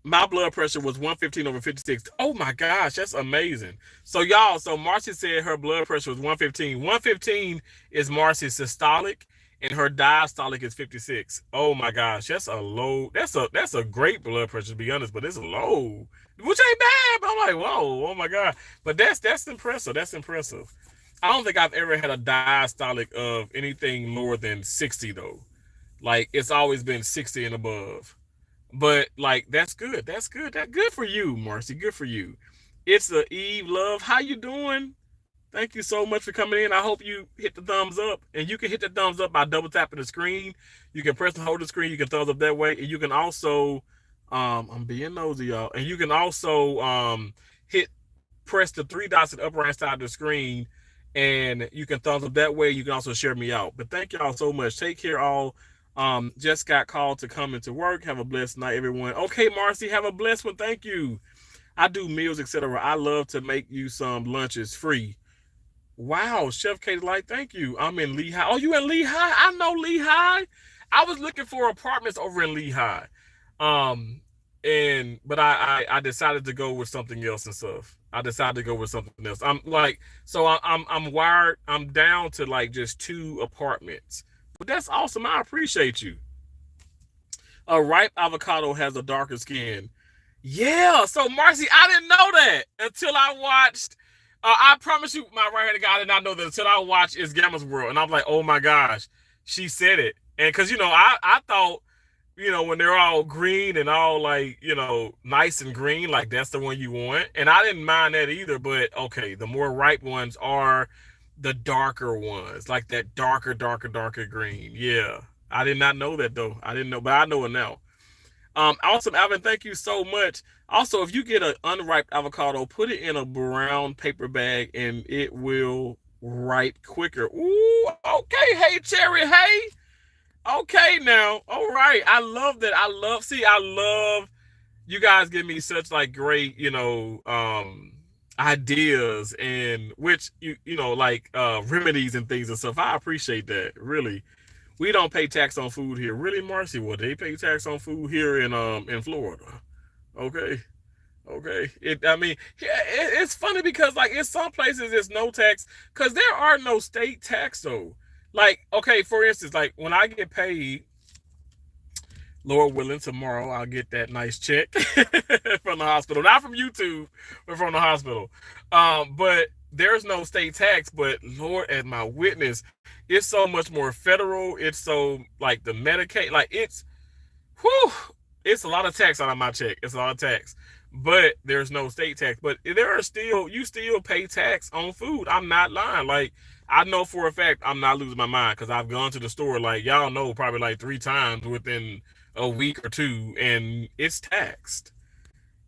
my blood pressure was 115/56. Oh my gosh, that's amazing. So y'all, Marcy said her blood pressure was 115. 115 is Marcy's systolic, and her diastolic is 56. Oh my gosh, that's a low. That's a great blood pressure, to be honest, but it's low, which ain't bad. But I'm like, whoa, oh my god. But that's impressive. That's impressive. I don't think I've ever had a diastolic of anything lower than 60 though. Like it's always been 60 and above. But like that's good. That's good. That's good for you, Marcy. Good for you. It's a Eve Love. How you doing? Thank you so much for coming in. I hope you hit the thumbs up. And you can hit the thumbs up by double tapping the screen. You can press and hold the screen. You can thumbs up that way. And you can also, I'm being nosy, y'all. And you can also press the 3 dots at the upper right side of the screen. And you can thumbs up that way. You can also share me out. But thank y'all so much. Take care, all. Just got called to come into work. Have a blessed night, everyone. Okay, Marcy, have a blessed one. Thank you. I do meals, etc. I love to make you some lunches free. Wow, Chef Katie Light, thank you. I'm in Lehigh. Oh, you in Lehigh? I know Lehigh. I was looking for apartments over in Lehigh. But I decided to go with something else and stuff. I'm wired. I'm down to like just 2 apartments. But that's awesome. I appreciate you. A ripe avocado has a darker skin. Yeah. So Marcy, I didn't know that until I watched I promise you, my right-handed guy, I did not know that until I watched It's Gamma's World, and I'm like, oh my gosh, she said it. And because I thought, when they're all green and all like, nice and green, like that's the one you want. And I didn't mind that either, but okay, the more ripe ones are the darker ones, like that darker green. Yeah. I did not know that though. I didn't know, but I know it now. Awesome, Alvin. Thank you so much. Also, if you get an unripe avocado, put it in a brown paper bag and it will ripe quicker. Ooh, okay. Hey, Cherry. Hey. Okay, now. All right. I love that. I love you guys give me such like great, ideas and which like remedies and things and stuff. I appreciate that. Really. We don't pay tax on food here. Really, Marcy? Well, they pay tax on food here in Florida. Okay. Okay. I mean, it's funny because like in some places there's no tax because there are no state tax though. Like, okay, for instance, like when I get paid, Lord willing, tomorrow I'll get that nice check from the hospital. Not from YouTube, but from the hospital. But there's no state tax, but Lord as my witness, it's so much more federal. It's so like the Medicaid, like whew, it's a lot of tax out of my check. It's a lot of tax. But there's no state tax. But you still pay tax on food. I'm not lying. Like, I know for a fact I'm not losing my mind because I've gone to the store, like y'all know, probably like 3 times within a week or two, and it's taxed.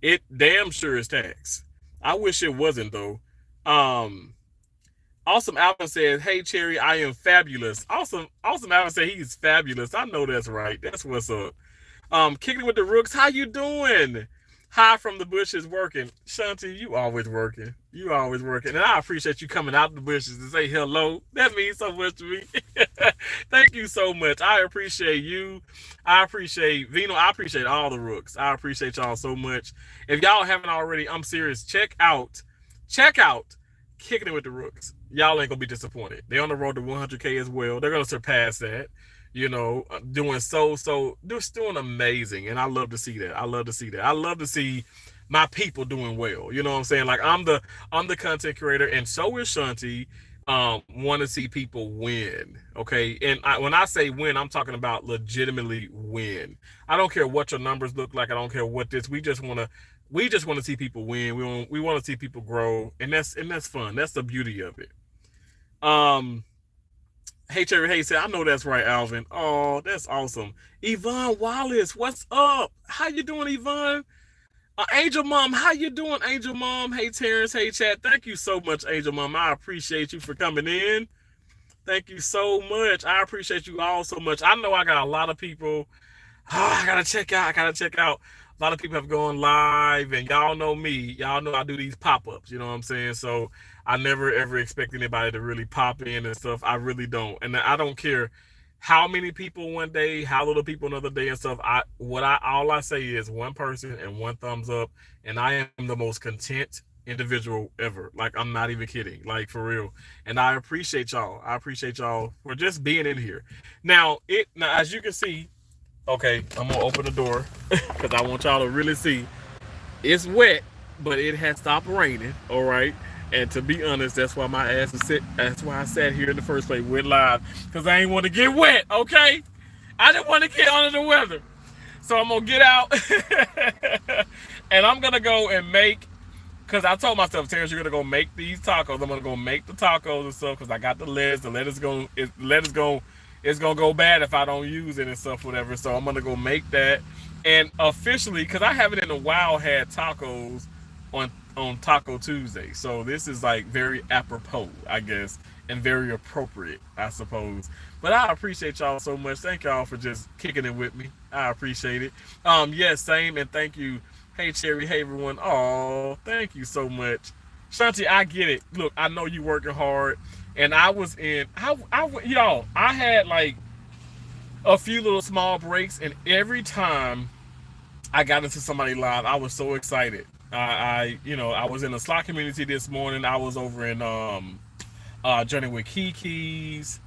It damn sure is taxed. I wish it wasn't though. Um, Awesome Alvin says, "Hey Cherry, I am fabulous." Awesome Alvin said he's fabulous. I know that's right. That's what's up. Kicking it with the Rooks. How you doing? High from the bushes working. Shanti, you always working. You always working. And I appreciate you coming out the bushes to say hello. That means so much to me. Thank you so much. I appreciate you. I appreciate Vino. I appreciate all the Rooks. I appreciate y'all so much. If y'all haven't already, I'm serious. Check out Kicking It with the Rooks. Y'all ain't gonna be disappointed. They're on the road to 100K as well. They're gonna surpass that. Doing just doing amazing, and I love to see that. I love to see that. I love to see my people doing well. You know what I'm saying? Like I'm the content creator, and so is Shanti. Want to see people win. Okay, and when I say win, I'm talking about legitimately win. I don't care what your numbers look like. I don't care what this. We just want to see people win. We want to see people grow, and that's fun. That's the beauty of it. Um. Hey Cherry Hey said, I know that's right, Alvin. Oh, that's awesome. Yvonne Wallace, what's up? How you doing, Yvonne? Angel Mom, how you doing, Angel Mom? Hey Terrence, hey chat. Thank you so much, Angel Mom. I appreciate you for coming in. Thank you so much. I appreciate you all so much. I know I got a lot of people. I gotta check out. A lot of people have gone live, and y'all know me. Y'all know I do these pop-ups. You know what I'm saying? So I never ever expect anybody to really pop in and stuff. I really don't, and I don't care how many people one day, how little people another day and stuff. All I say is one person and one thumbs up, and I am the most content individual ever. Like I'm not even kidding. Like for real. And I appreciate y'all. I appreciate y'all for just being in here. Now as you can see. Okay, I'm gonna open the door because I want y'all to really see. It's wet, but it has stopped raining. All right, and to be honest, that's why my ass is sit. That's why I sat here in the first place, went live, because I ain't want to get wet. Okay, I didn't want to get under the weather, so I'm gonna get out, and I'm gonna go and make. Because I told myself, Terrence, you're gonna go make these tacos. I'm gonna go make the tacos and stuff because I got the lettuce. The lettuce go. It's gonna go bad if I don't use it and stuff, whatever. So I'm gonna go make that, and officially, because I haven't in a while had tacos on Taco Tuesday. So this is like very apropos, I guess, and very appropriate, I suppose. But I appreciate y'all so much. Thank y'all for just kicking it with me. I appreciate it. Yes, same, and thank you. Hey Cherry, hey everyone. Oh, thank you so much. Shanti, I get it. Look, I know you working hard. And I was y'all, I had like a few little small breaks, and every time I got into somebody live, I was so excited. I was in the slot community this morning. I was over in Journey with Kiki's.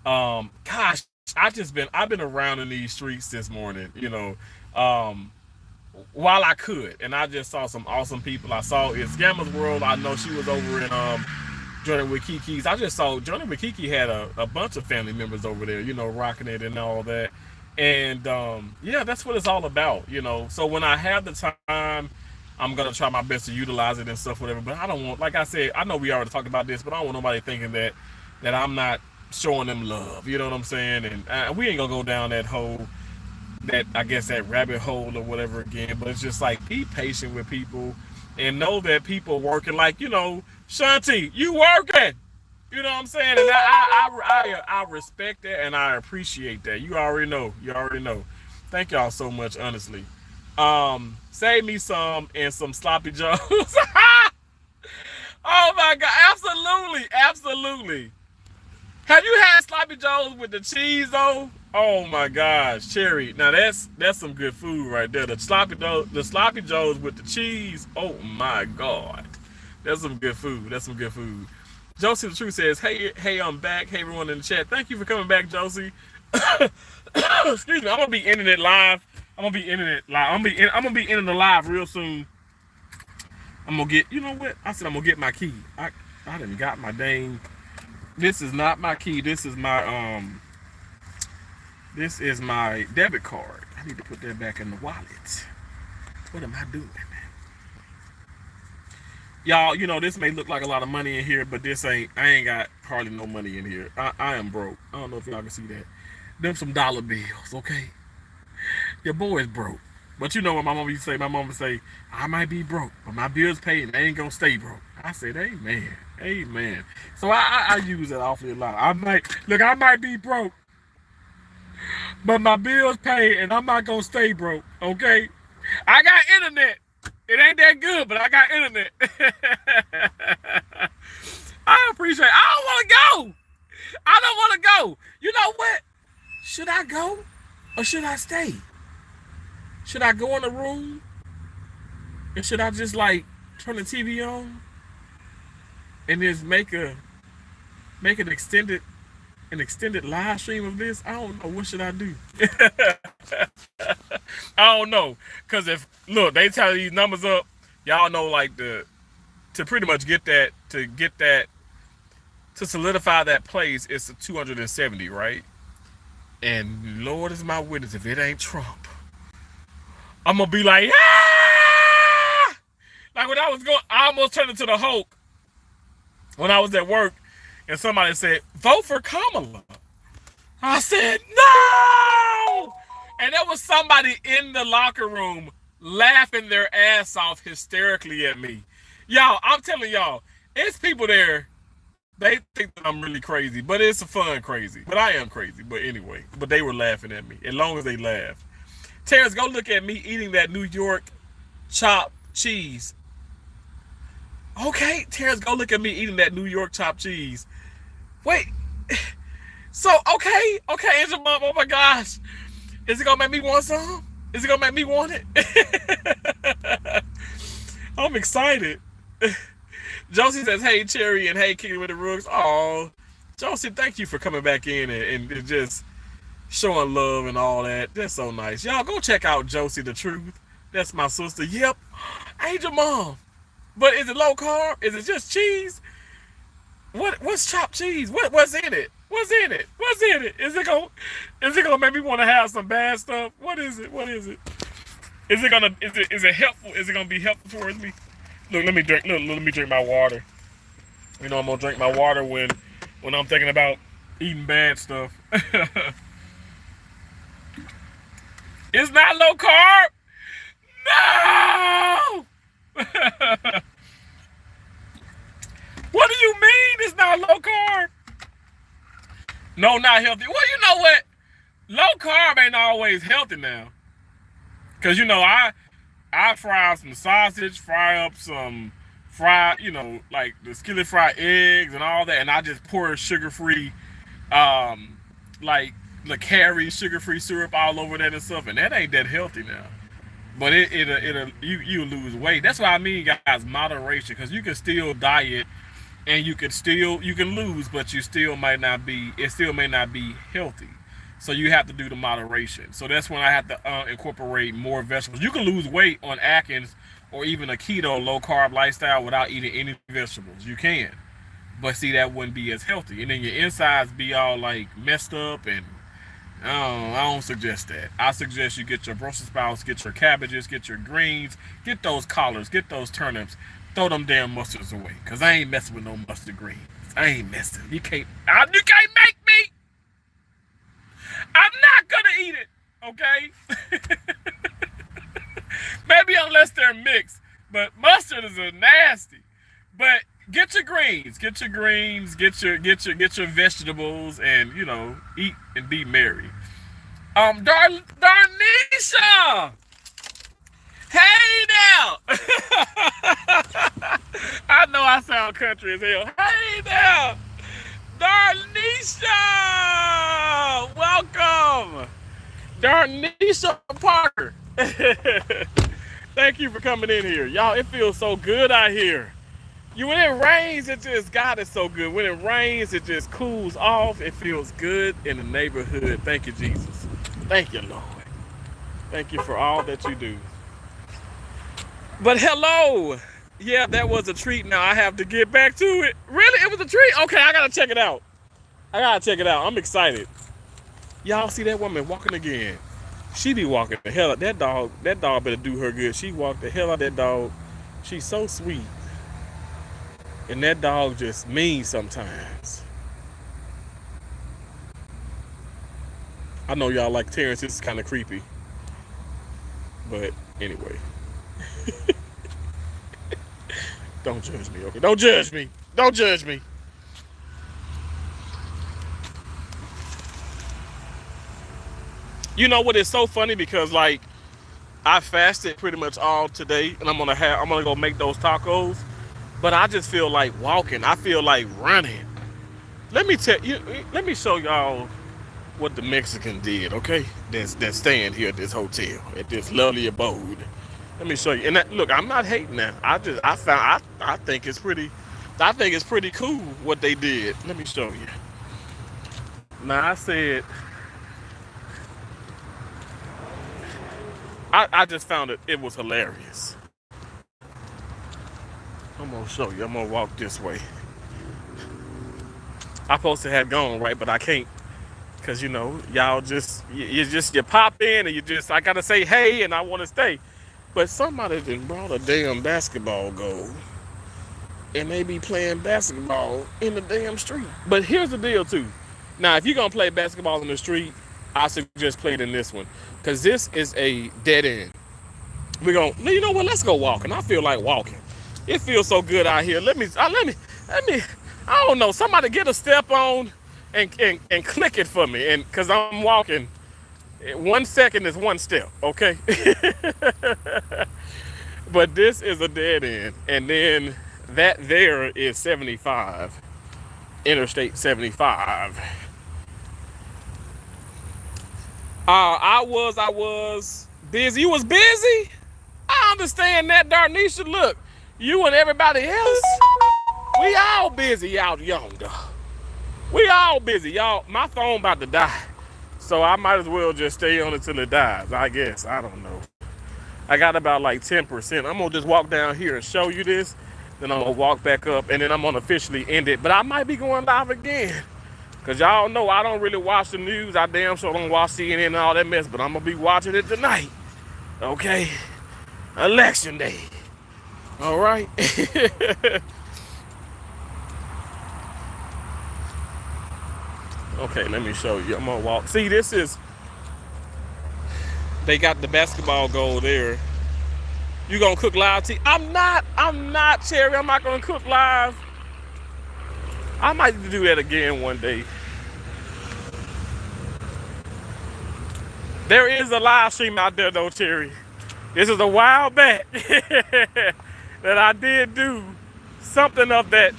Gosh, I've been around in these streets this morning. while I could, and I just saw some awesome people. I saw in Scammers World. I know she was over in joining with Kiki's. I just saw joining with Kiki had a bunch of family members over there, you know, rocking it and all that. And yeah, that's what it's all about, you know. So when I have the time, I'm gonna try my best to utilize it and stuff, whatever. But I don't want, like I said, I know we already talked about this, but I don't want nobody thinking that I'm not showing them love. You know what I'm saying? And we ain't gonna go down that hole, that I guess that rabbit hole or whatever again. But it's just like, be patient with people and know that people working. Like, you know, Shanti, you working. You know what I'm saying? And I respect that and I appreciate that. You already know. You already know. Thank y'all so much, honestly. Save me some and some sloppy joes. Oh my god, absolutely, absolutely. Have you had sloppy joes with the cheese though? Oh my gosh, Cherry. Now that's some good food right there. The sloppy joes with the cheese. Oh my god, that's some good food. That's some good food. Josie the Truth says, hey, I'm back. Hey, everyone in the chat. Thank you for coming back, Josie. Excuse me. I'm gonna be ending it live. I'm gonna be ending the live real soon. I'm gonna get. You know what? I said I'm gonna get my key. I done got my dang. This is not my key. This is my This is my debit card. I need to put that back in the wallet. What am I doing? Y'all, you know, this may look like a lot of money in here, but I ain't got hardly no money in here. I am broke. I don't know if y'all can see that. Them some dollar bills, okay? Your boy is broke. But you know what my mama used to say? My mama would say, I might be broke, but my bills paid and they ain't gonna stay broke. I said, amen. Amen. So I use that awfully a lot. I might be broke, but my bills paid and I'm not gonna stay broke, okay? I got internet. It ain't that good, but I got internet. I appreciate it. I don't want to go. I don't want to go. You know what? Should I go or should I stay? Should I go in the room? And should I just like turn the TV on and just make an extended live stream of this? I don't know. What should I do? I don't know. Cause if they tell these numbers up, y'all know like to pretty much get that to solidify that place, it's a 270, right? And Lord is my witness, if it ain't Trump, I'm gonna be like, ah! Like when I almost turned into the Hulk when I was at work and somebody said, vote for Kamala. I said, no! And there was somebody in the locker room laughing their ass off hysterically at me. Y'all, I'm telling y'all, it's people there, they think that I'm really crazy, but it's a fun crazy. But I am crazy, but anyway. But they were laughing at me, as long as they laughed. Terrence, go look at me eating that New York chopped cheese. Okay, Terrence, go look at me eating that New York chopped cheese. Wait. So, okay, Angel Mom, oh my gosh. Is it gonna make me want some? Is it gonna make me want it? I'm excited. Josie says, hey, Cherry, and hey, King with the Rooks. Oh, Josie, thank you for coming back in and just showing love and all that. That's so nice. Y'all, go check out Josie the Truth. That's my sister. Yep. Angel Mom. But is it low carb? Is it just cheese? What's chopped cheese? What's in it? What's in it? What's in it? Is it gonna make me want to have some bad stuff? What is it? What is it? Is it helpful? Is it gonna be helpful towards me? Look, let me drink. Look, let me drink my water. You know I'm gonna drink my water when I'm thinking about eating bad stuff. It's not low carb. No. What do you mean it's not low carb? No, not healthy. Well, you know what? Low carb ain't always healthy now. Cause you know I fry some sausage, fry up some like the skillet fried eggs and all that, and I just pour sugar-free, like Lacari sugar-free syrup all over that and stuff, and that ain't that healthy now. But you lose weight. That's what I mean, guys. Moderation, because you can still diet and you can lose, but you still may not be healthy. So you have to do the moderation. So that's when I have to incorporate more vegetables. You can lose weight on Atkins or even a keto low carb lifestyle without eating any vegetables. You can, but see that wouldn't be as healthy, and then your insides be all like messed up. And I don't suggest that. I suggest you get your Brussels sprouts, get your cabbages, get your greens, get those collards, get those turnips. Throw them damn mustards away, cause I ain't messing with no mustard greens. I ain't messing. You can't make me. I'm not gonna eat it. Okay. Maybe unless they're mixed, but mustard is a nasty. But get your greens, get your vegetables, and eat and be merry. Darnisha, hey now. I know I sound country as hell. Hey now, Darnisha, welcome, Darnisha Parker. Thank you for coming in here, y'all. It feels so good out here. When it rains, God is so good. When it rains, it just cools off. It feels good in the neighborhood. Thank you, Jesus. Thank you, Lord. Thank you for all that you do. But hello. Yeah, that was a treat. Now I have to get back to it. Really? It was a treat? Okay, I gotta check it out. I'm excited. Y'all see that woman walking again. She be walking the hell out. That dog better do her good. She walked the hell out of that dog. She's so sweet. And that dog just mean sometimes. I know y'all like Terrence. This is kind of creepy. But anyway. Don't judge me, okay? Don't judge me. Don't judge me. You know what is so funny? Because like I fasted pretty much all today, and I'm gonna go make those tacos. But I just feel like walking. I feel like running. Let me show y'all what the Mexican did, okay? That's staying here at this hotel, at this lovely abode. Let me show you. And look, I'm not hating that. I think it's pretty cool what they did. Let me show you. Now I said, I just found it was hilarious. I'm gonna show you. I'm gonna walk this way. I supposed to have gone right, but I can't, cause y'all you pop in and I gotta say hey and I want to stay, but somebody done brought a damn basketball goal and they be playing basketball in the damn street. But here's the deal too. Now if you're gonna play basketball in the street, I suggest playing in this one, cause this is a dead end. You know what? Let's go walking. I feel like walking. It feels so good out here. Let me. I don't know. Somebody get a step on and click it for me. And cause I'm walking. 1 second is one step. Okay. But this is a dead end, and then that there is 75, Interstate 75. I was busy. You was busy? I understand that, Darnisha. Look, you and everybody else, we all busy out yonder. We all busy, y'all. My phone about to die, so I might as well just stay on it till it dies, I guess. I don't know. I got about like 10%. I'm gonna just walk down here and show you this, then I'm gonna walk back up, and then I'm gonna officially end it. But I might be going live again, cause y'all know I don't really watch the news. I damn sure don't watch CNN and all that mess, but I'm gonna be watching it tonight. Okay? Election day. All right. Okay, let me show you. I'm gonna walk. See, they got the basketball goal there. You gonna cook live, T? I'm not, Cherry. I'm not gonna cook live. I might do that again one day. There is a live stream out there though, Cherry. This is a while back that I did do something of that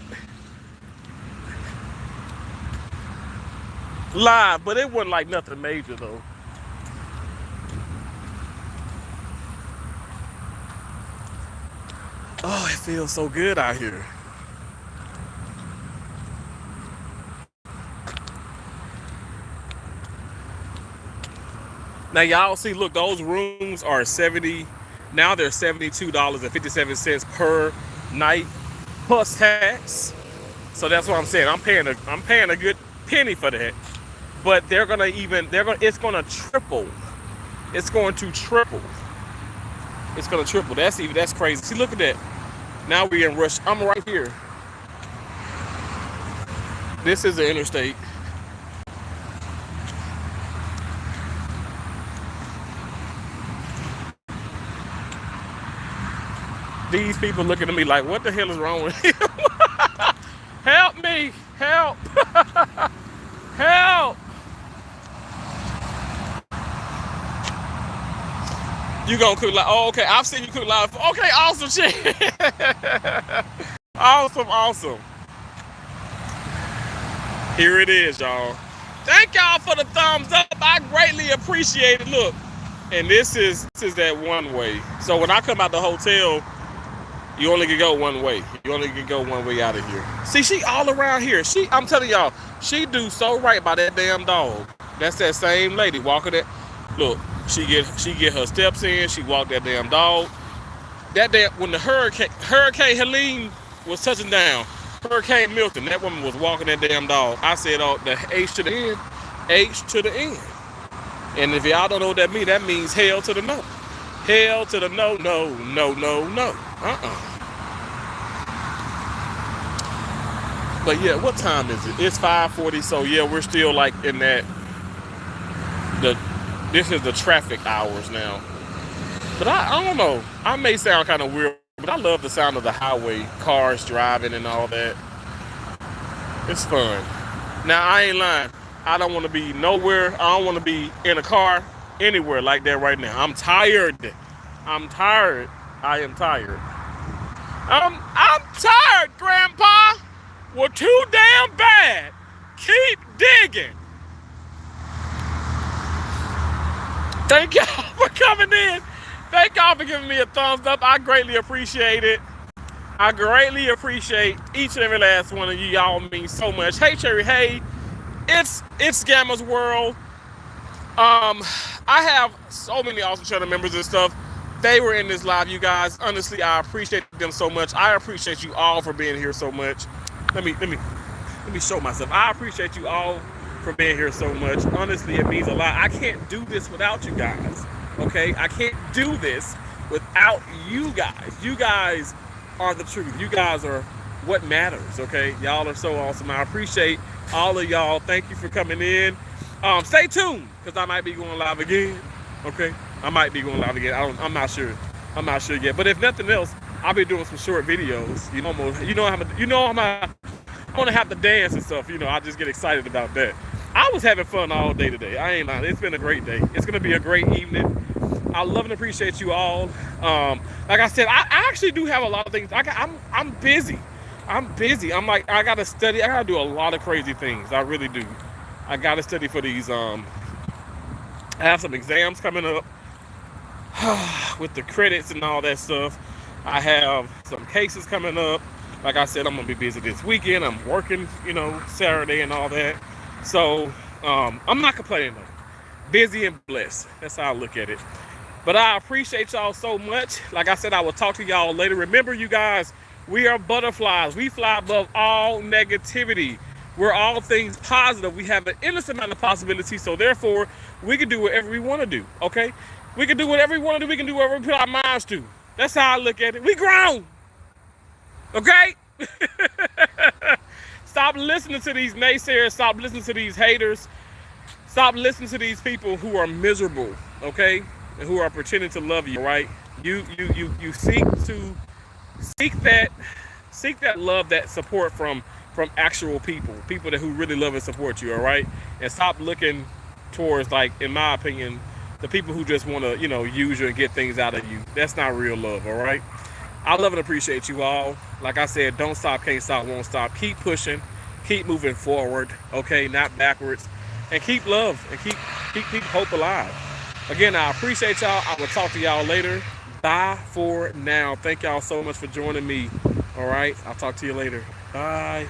live, but it wasn't like nothing major though. Oh, it feels so good out here. Now y'all see, look, those rooms are 70. Now they're $72.57 per night plus tax. So that's what I'm saying. I'm paying a good penny for that. But it's gonna triple. It's going to triple. It's gonna triple. That's crazy. See, look at that. Now we in Rush. I'm right here. This is the interstate. These people looking at me like, what the hell is wrong with him? Help me! Help! Help! You gonna cook like? Oh, okay. I've seen you cook live. Okay, awesome shit. Awesome. Here it is, y'all. Thank y'all for the thumbs up. I greatly appreciate it. Look, and this is that one way. So when I come out the hotel, you only can go one way. You only can go one way out of here. See, she all around here. I'm telling y'all, she do so right by that damn dog. That's that same lady walking that. Look, she get her steps in. She walk that damn dog. That damn when the Hurricane Helene was touching down, Hurricane Milton, that woman was walking that damn dog. I said, oh, the H to the N, H to the N. And if y'all don't know what that means hell to the no. Hell to the no. But yeah, what time is it? It's 5:40, so yeah, we're still like in that, this is the traffic hours now. But I don't know, I may sound kind of weird, but I love the sound of the highway, cars driving and all that. It's fun. Now, I ain't lying. I don't want to be nowhere. I don't want to be in a car anywhere like that right now. I'm tired. I am tired. I'm tired, Grandpa. We're too damn bad. Keep digging. Thank y'all for coming in. Thank y'all for giving me a thumbs up. I greatly appreciate it. I greatly appreciate each and every last one of you. Y'all mean so much. Hey, Cherry. Hey, it's Gamma's World. I have so many awesome channel members and stuff. They were in this live, you guys. Honestly, I appreciate them so much. I appreciate you all for being here so much. Let me show myself. I appreciate you all for being here so much. Honestly, it means a lot. I can't do this without you guys. Okay? I can't do this without you guys. You guys are the truth. You guys are what matters. Okay? Y'all are so awesome. I appreciate all of y'all. Thank you for coming in. Stay tuned, because I might be going live again. Okay? I might be going live again. I'm not sure. I'm not sure yet. But if nothing else, I'll be doing some short videos. I'm gonna have to dance and stuff. I just get excited about that. I was having fun all day today. I ain't lying. It's been a great day. It's gonna be a great evening. I love and appreciate you all. Like I said, I actually do have a lot of things. I'm busy. I gotta study. I gotta do a lot of crazy things. I really do. I gotta study for these. I have some exams coming up with the credits and all that stuff. I have some cases coming up. Like I said, I'm gonna be busy this weekend. I'm working, Saturday and all that. So I'm not complaining though. Busy and blessed. That's how I look at it. But I appreciate y'all so much. Like I said, I will talk to y'all later. Remember, you guys, we are butterflies. We fly above all negativity. We're all things positive. We have an endless amount of possibilities. So therefore, we can do whatever we want to do. Okay? We can do whatever we want to do. We can do whatever we put our minds to. That's how I look at it. We grown. Okay? Stop listening to these naysayers. Stop listening to these haters. Stop listening to these people who are miserable, okay? And who are pretending to love you, right? You seek that love, that support from actual people who really love and support you, all right? And stop looking towards, like, in my opinion, the people who just want to, use you and get things out of you. That's not real love, all right? I love and appreciate you all. Like I said, don't stop, can't stop, won't stop. Keep pushing, keep moving forward, okay? Not backwards. And keep love and keep hope alive. Again, I appreciate y'all. I will talk to y'all later. Bye for now. Thank y'all so much for joining me. All right, I'll talk to you later. Bye.